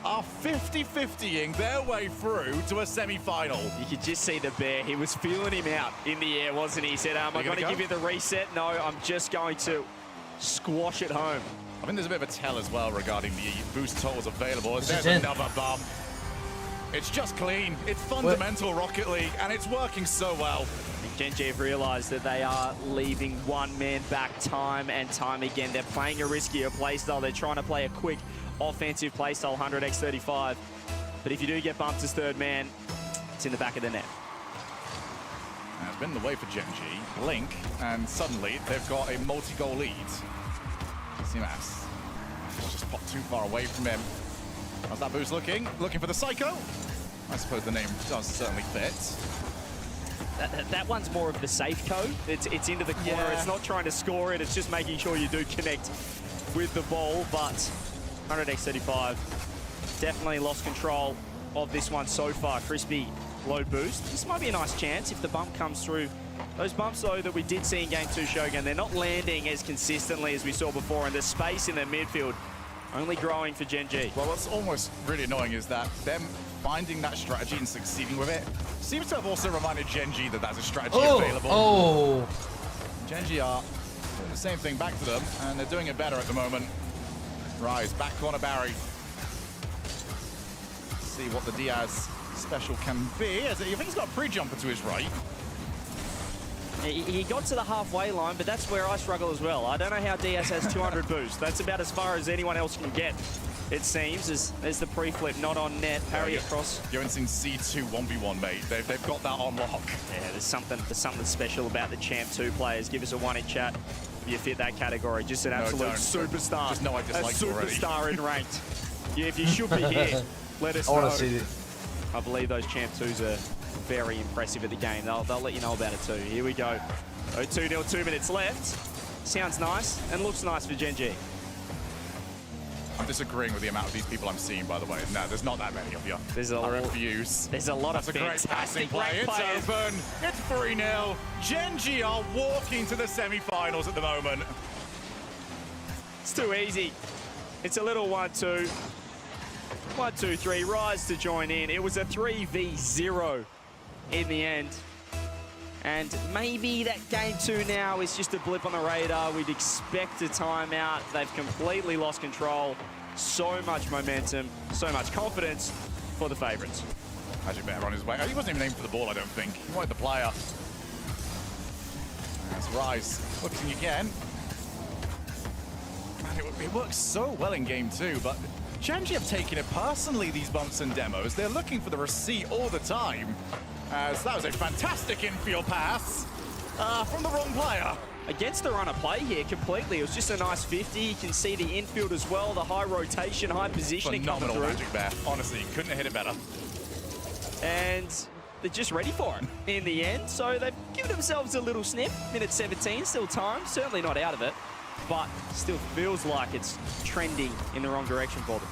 are 50-50ing their way through to a semi-final. You could just see the Bear. He was feeling him out in the air, wasn't he? He said, am I going to give you the reset? No, I'm just going to squash it home. I think there's a bit of a tell as well regarding the boost totals available. There's another bump. It's just clean. It's fundamental Rocket League, and it's working so well. Gen G have realised that they are leaving one man back time and time again. They're playing a riskier playstyle. They're trying to play a quick offensive playstyle 100x35. But if you do get bumped as third man, it's in the back of the net. And it's been the way for Gen G. Link, and suddenly they've got a multi-goal lead. Simas just popped too far away from him. How's that boost looking? Looking for the Psycho. I suppose the name does certainly fit. that one's more of the safe code. It's into the corner. Yeah. It's not trying to score it. It's just making sure you do connect with the ball. But 100x35 definitely lost control of this one so far. Crispy low boost. This might be a nice chance if the bump comes through. Those bumps, though, that we did see in Game 2 Shogun, they're not landing as consistently as we saw before, and the space in their midfield only growing for Gen G. Well, what's almost really annoying is that them finding that strategy and succeeding with it seems to have also reminded Gen G that that's a strategy available. Oh! Gen G are doing the same thing back to them, and they're doing it better at the moment. Rise, back corner Barry. See what the Diaz special can be. As you think he's got a pre-jumper to his right. He got to the halfway line, but that's where I struggle as well. I don't know how Diaz has 200 boost. That's about as far as anyone else can get, it seems. There's the pre-flip, not on net, parry across. You haven't seen C2 1v1, mate. They've got that on lock. Yeah, there's something special about the Champ 2 players. Give us a 1 in chat if you fit that category. Just an absolute superstar. Just know I dislike you already. A superstar in ranked. Yeah, if you should be here, let us know. I want to see it. I believe those Champ 2s are very impressive at the game. They'll let you know about it too. Here we go. 2-0, 2 minutes left. Sounds nice and looks nice for Gen G. I'm disagreeing with the amount of these people I'm seeing, by the way. No, there's not that many of you. There's a I refuse. There's a lot That's of a great passing play. It's open. It's 3-0. Gen G are walking to the semi-finals at the moment. It's too easy. It's a little 1-2. 1-2-3. Rise to join in. It was a 3v0 in the end. And maybe that Game 2 now is just a blip on the radar. We'd expect a timeout. They've completely lost control. So much momentum, so much confidence for the favourites. Magic Bear on his way. He wasn't even aiming for the ball, I don't think. He wanted the player. That's Rise looking again. Man, it works so well in Game 2, but Gen G have taken it personally, these bumps and demos. They're looking for the receipt all the time. As that was a fantastic infield pass from the wrong player. Against the runner play here completely. It was just a nice 50. You can see the infield as well, the high rotation, high positioning coming through. Magic Bear. Honestly, couldn't have hit it better. And they're just ready for it in the end. So they've given themselves a little snip. Minute 17, still time. Certainly not out of it, but still feels like it's trending in the wrong direction for them.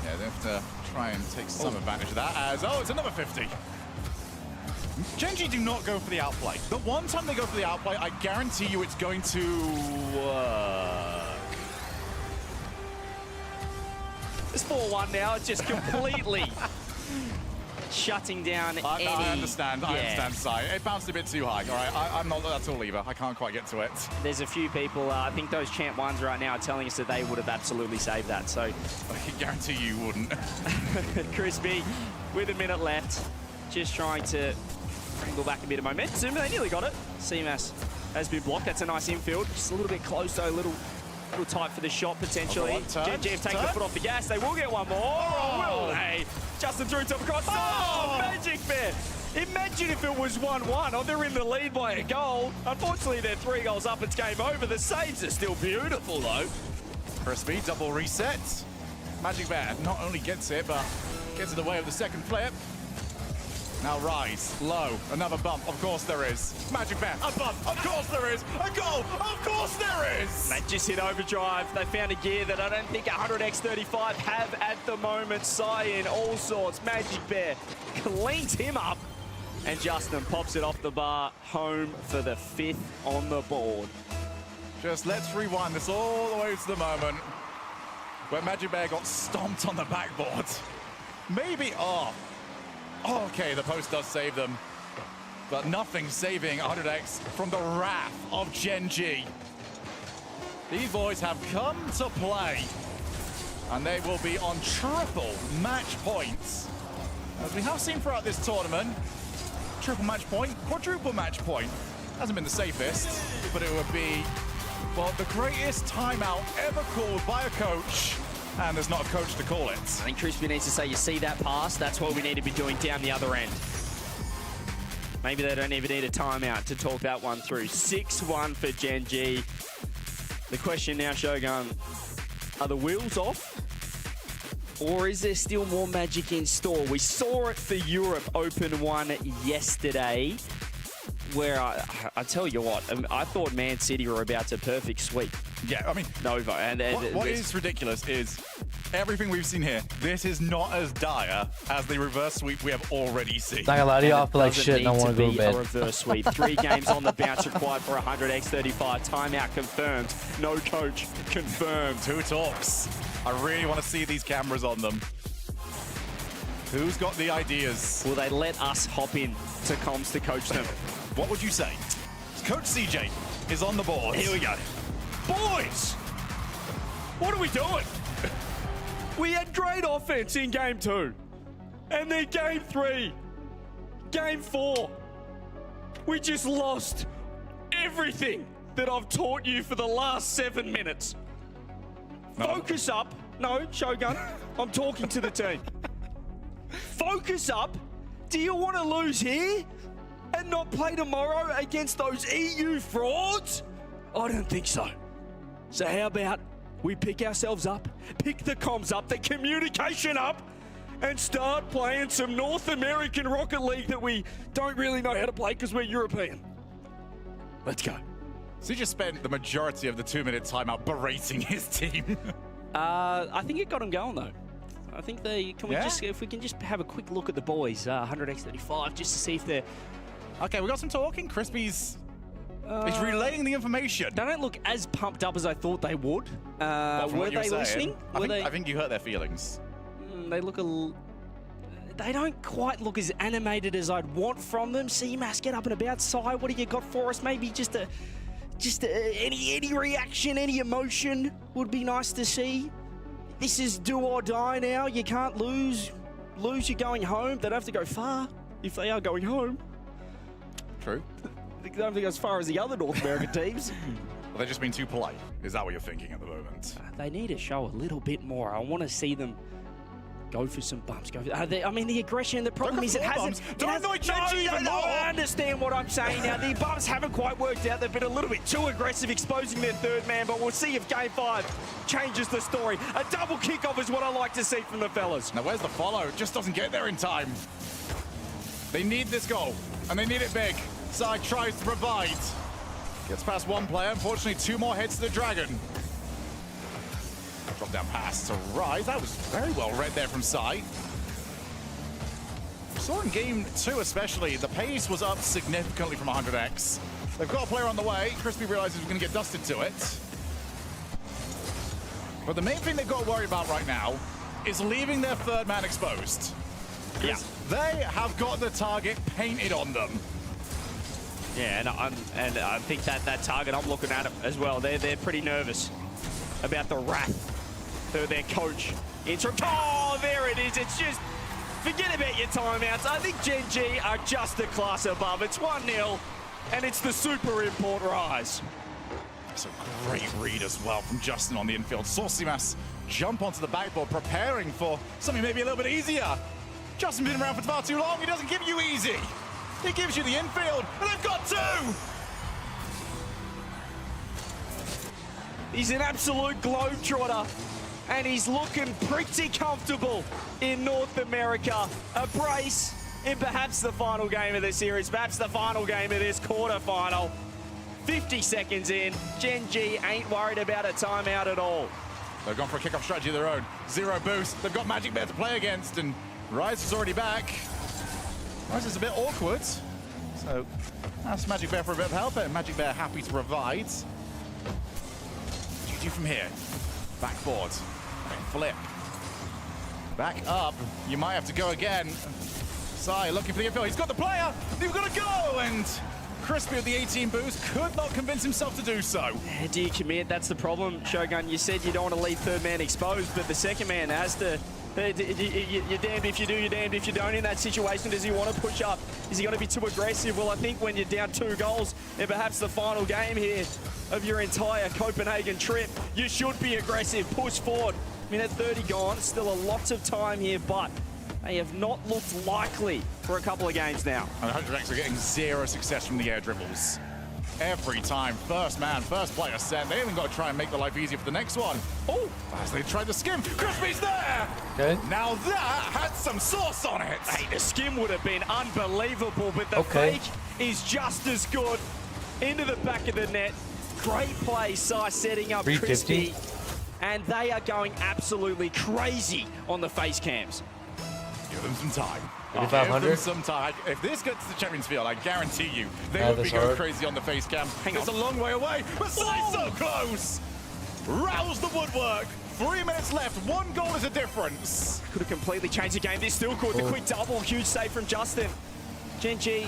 Yeah, they have to try and take some advantage of that as, it's another 50. Gen G do not go for the outplay. The one time they go for the outplay, I guarantee you it's going to work. It's 4-1 now. It's just completely shutting down any... I understand. I understand, Sai. It bounced a bit too high. All right, I'm not that tall either. I can't quite get to it. There's a few people, I think those Champ 1s right now are telling us that they would have absolutely saved that. So I can guarantee you wouldn't. Crispy with a minute left, just trying to wrangle back a bit of momentum. They nearly got it. CMAS has been blocked. That's a nice infield. Just a little bit close though, a little tight for the shot potentially. Gen G have taken the foot off the gas. They will get one more. Oh, will they? Justin through top across. Oh, Magic Bear. Imagine if it was 1-1. Oh, they're in the lead by a goal. Unfortunately, they're 3 goals up. It's game over. The saves are still beautiful though. Crispy, double reset. Magic Bear not only gets it, but gets in the way of the second flip. Now Rise, low, another bump, of course there is. Magic Bear, a bump, of course there is. A goal, of course there is. They just hit overdrive. They found a gear that I don't think 100x35 have at the moment. Cyan, all sorts. Magic Bear cleans him up. And Justin pops it off the bar, home for the 5th on the board. Just let's rewind this all the way to the moment where Magic Bear got stomped on the backboard. Maybe, okay, the post does save them, but nothing saving 100x from the wrath of Gen G. These boys have come to play, and they will be on triple match points. As we have seen throughout this tournament, triple match point, quadruple match point. Hasn't been the safest, but it would be, well, the greatest timeout ever called by a coach. And there's not a coach to call it. I think Crispy needs to say, you see that pass? That's what we need to be doing down the other end. Maybe they don't even need a timeout to talk that one through. 6-1 for Gen G. The question now, Shogun, are the wheels off? Or is there still more magic in store? We saw it for Europe Open 1 yesterday. where I tell you what, I thought Man City were about to perfect sweep Yeah, I mean, Nova. And what is ridiculous is everything we've seen here, this is not as dire as the reverse sweep we have already seen. Not gonna lie to you, I feel like shit and I want to go to be bed. a reverse sweep. 3 games on the bounce required for 100x35. Timeout confirmed. No coach confirmed. Who talks? I really want to see these cameras on them. Who's got the ideas? Will they let us hop in to comms to coach them? What would you say? Coach CJ is on the board. Here we go. Boys! What are we doing? We had great offense in game 2. And then game 3. Game 4. We just lost everything that I've taught you for the last 7 minutes. Focus up. No, Shogun, I'm talking to the team. Focus up. Do you want to lose here and not play tomorrow against those EU frauds? I don't think so. So how about we pick ourselves up, pick the comms up, the communication up, and start playing some North American Rocket League that we don't really know how to play because we're European. Let's go. So he just spent the majority of the 2-minute timeout berating his team. I think it got him going though. I think if we can just have a quick look at the boys, 100x35, just to see if they're... Okay, we got some talking. Crispy's he's relaying the information. They don't look as pumped up as I thought they would. From Were what you they saying, listening? I think you hurt their feelings. They look they don't quite look as animated as I'd want from them. CMAS, get up and about. Sai, what do you got for us? Maybe just any reaction, any emotion would be nice to see. This is do or die now. You can't lose. You're going home. They don't have to go far if they are going home. True. They don't have to go as far as the other North American teams. Well, they're just being too polite. Is that what you're thinking at the moment? They need to show a little bit more. I want to see them go for some bumps. The aggression, the problem is it hasn't... Don't annoy Genji even more! I understand what I'm saying now. The bumps haven't quite worked out. They've been a little bit too aggressive exposing their third man, but we'll see if Game 5 changes the story. A double kickoff is what I like to see from the fellas. Now, where's the follow? Just doesn't get there in time. They need this goal, and they need it big. Sai tries to provide. Gets past one player. Unfortunately, 2 more heads to the Dragon. Drop down pass to Rise. That was very well read there from Sai. Saw in game 2 especially, the pace was up significantly from 100x. They've got a player on the way. Crispy realizes we're going to get dusted to it. But the main thing they've got to worry about right now is leaving their third man exposed. Yeah. They have got the target painted on them. Yeah, and I think that target, I'm looking at it as well. They're pretty nervous about the wrath of their coach. Oh, there it is. It's just, forget about your timeouts. I think Gen G are just a class above. It's 1-0, and it's the super import Rise. It's a great read as well from Justin on the infield. Saucymas jump onto the backboard, preparing for something maybe a little bit easier. Justin's been around for far too long. He doesn't give you easy. He gives you the infield, and they've got 2! He's an absolute globetrotter, and he's looking pretty comfortable in North America. A brace in perhaps the final game of the series, perhaps the final game of this quarterfinal. 50 seconds in, Gen G ain't worried about a timeout at all. They've gone for a kickoff strategy of their own. 0 boost. They've got Magic Bear to play against, and Rise is already back. Rise is a bit awkward, so ask Magic Bear for a bit of help, and Magic Bear happy to provide. What do you do from here? Backboard. Flip. Back up. You might have to go again. Sai looking for the infield. He's got the player. You've got to go, and Crispy with the 18 boost could not convince himself to do so. Do you commit? That's the problem, Shogun. You said you don't want to leave third man exposed, but the second man has to. You're damned if you do, you're damned if you don't in that situation. Does he want to push up? Is he going to be too aggressive? Well, I think when you're down 2 goals and perhaps the final game here of your entire Copenhagen trip, you should be aggressive, push forward. Minute 30 gone, still a lot of time here, but they have not looked likely for a couple of games now. And 100x are getting 0 success from the air dribbles. Every time, first man, first player set. They even got to try and make the life easier for the next one. Oh, as they tried the skim. Crispy's there! Okay. Now that had some sauce on it. Hey, the skim would have been unbelievable, but the fake is just as good. Into the back of the net. Great play, Sai setting up 350. Crispy. And they are going absolutely crazy on the face cams. Give them some time. 3,500. Give them some time. If this gets to the Champions Field, I guarantee you, they Yeah, would be that's going hard. crazy on the face cam. Hang It's on. a long way away, but Sai's so close. Rouse the woodwork. 3 minutes left. 1 goal is a difference. Could have completely changed the game. This still caught the quick double. Huge save from Justin. Gen G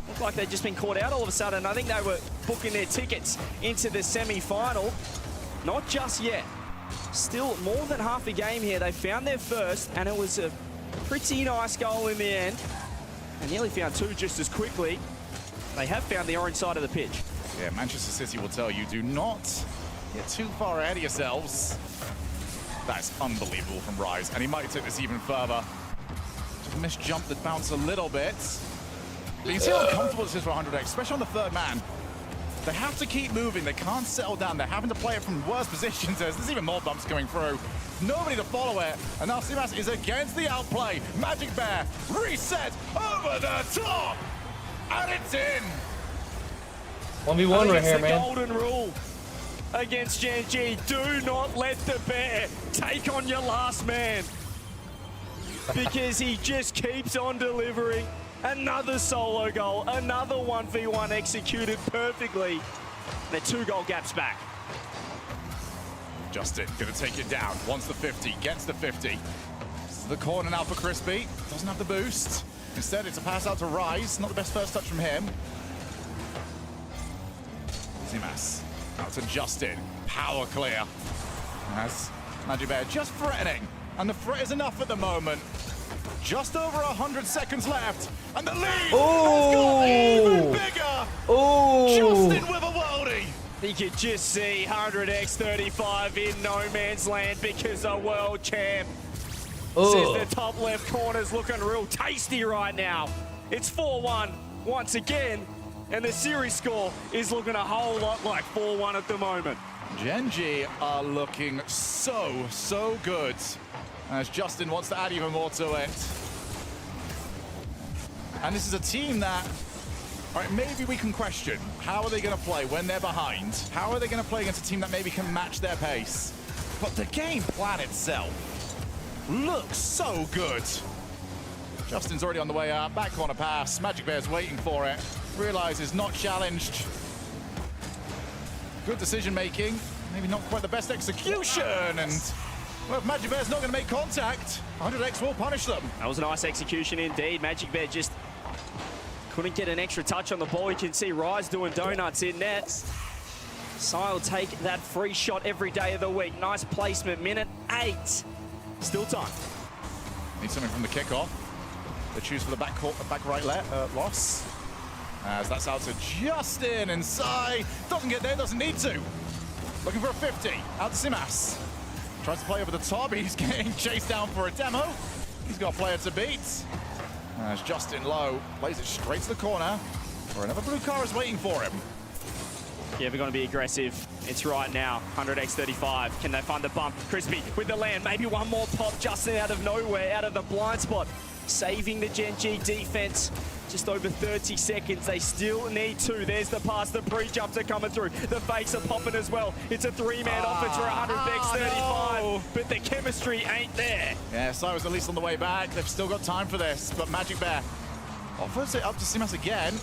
looked like they'd just been caught out all of a sudden. I think they were booking their tickets into the semi-final. Not just yet. Still more than half a game here. They found their first, and it was a pretty nice goal in the end. And nearly found 2 just as quickly. They have found the orange side of the pitch. Yeah, Manchester City will tell you, do not get too far ahead of yourselves. That's unbelievable from Rise, and he might take this even further. Just misjumped the bounce a little bit. But you see how uncomfortable this is for 100x, especially on the third man. They have to keep moving. They can't settle down. They're having to play it from worse positions. There's even more bumps going through. Nobody to follow it. And now Simas is against the outplay. Magic Bear reset over the top. And it's in. 1v1 right here, the man. golden rule against Gen G. Do not let the bear take on your last man. Because he just keeps on delivering. Another solo goal, another 1v1 executed perfectly. They're 2 goal gaps back. Justin gonna take it down. Wants the 50, gets the 50. This is the corner now for Crispy. Doesn't have the boost. Instead, it's a pass out to Rise. Not the best first touch from him. Zimas out to Justin. Power clear. As Magic Bear just threatening. And the threat is enough at the moment. Just over 100 seconds left. And the lead has got even bigger. Justin with a worldie. You could just see 100x35 in no man's land because the world champ says the top left corner's looking real tasty right now. It's 4-1 once again, and the series score is looking a whole lot like 4-1 at the moment. Gen G are looking so good. As Justin wants to add even more to it. And this is a team that, all right, maybe we can question, how are they going to play when they're behind? How are they going to play against a team that maybe can match their pace? But the game plan itself looks so good. Justin's already on the way up, back corner pass. Magic Bear's waiting for it. Realizes not challenged. Good decision making, maybe not quite the best execution. And well, if Magic Bear's not going to make contact, 100x will punish them. That was a nice execution indeed. Magic Bear just couldn't get an extra touch on the ball. You can see Rise doing donuts in net. Sai will take that free shot every day of the week. Nice placement, minute 8. Still time. Need something from the kickoff. They choose for the back right loss. As that's out to Justin, and Sai doesn't get there, doesn't need to. Looking for a 50, out to Simas. Tries to play over the top, he's getting chased down for a demo. He's got a player to beat. As Justin low, plays it straight to the corner, where another blue car is waiting for him. Yeah, we're going to be aggressive. It's right now. 100x35. Can they find the bump? Crispy with the land. Maybe one more pop. Justin out of nowhere, out of the blind spot. Saving the Gen G defense. Just over 30 seconds. They still need 2. There's the pass. The pre-jumps are coming through. The fakes are popping as well. It's a 3-man offense for 100x35. No. But the chemistry ain't there. Yeah, Sai was at least on the way back. They've still got time for this, but Magic Bear offers it up to Simas again.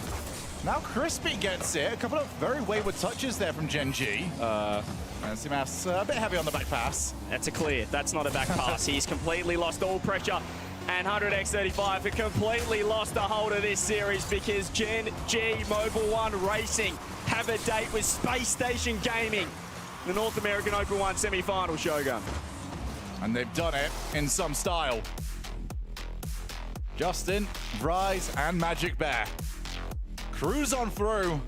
Now Crispy gets it. A couple of very wayward touches there from Gen G. And Simas a bit heavy on the back pass. That's a clear. That's not a back pass. He's completely lost all pressure. And 100x35 have completely lost the hold of this series because Gen G Mobile 1 Racing have a date with Space Station Gaming, the North American Open 1 semi-final, Shogun. And they've done it in some style. Justin, Rise, and Magic Bear cruise on through.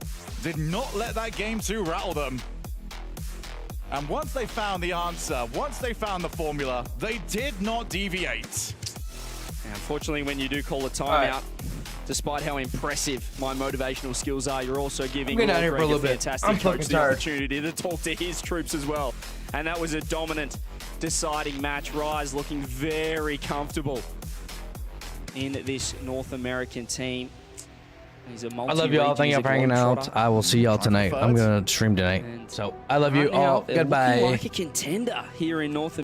Did not let that game 2 rattle them. And once they found the answer, once they found the formula, they did not deviate. Unfortunately, when you do call a timeout, despite how impressive my motivational skills are, you're also giving Get out here for a little bit. fantastic I'm coach fucking the tired. opportunity to talk to his troops as well. And that was a dominant, deciding match. Rise looking very comfortable in this North American team. He's a I love you all. Thank you all for hanging out. I will see y'all tonight. I'm going to stream tonight. So I love you all. They're looking Goodbye. like a contender here in North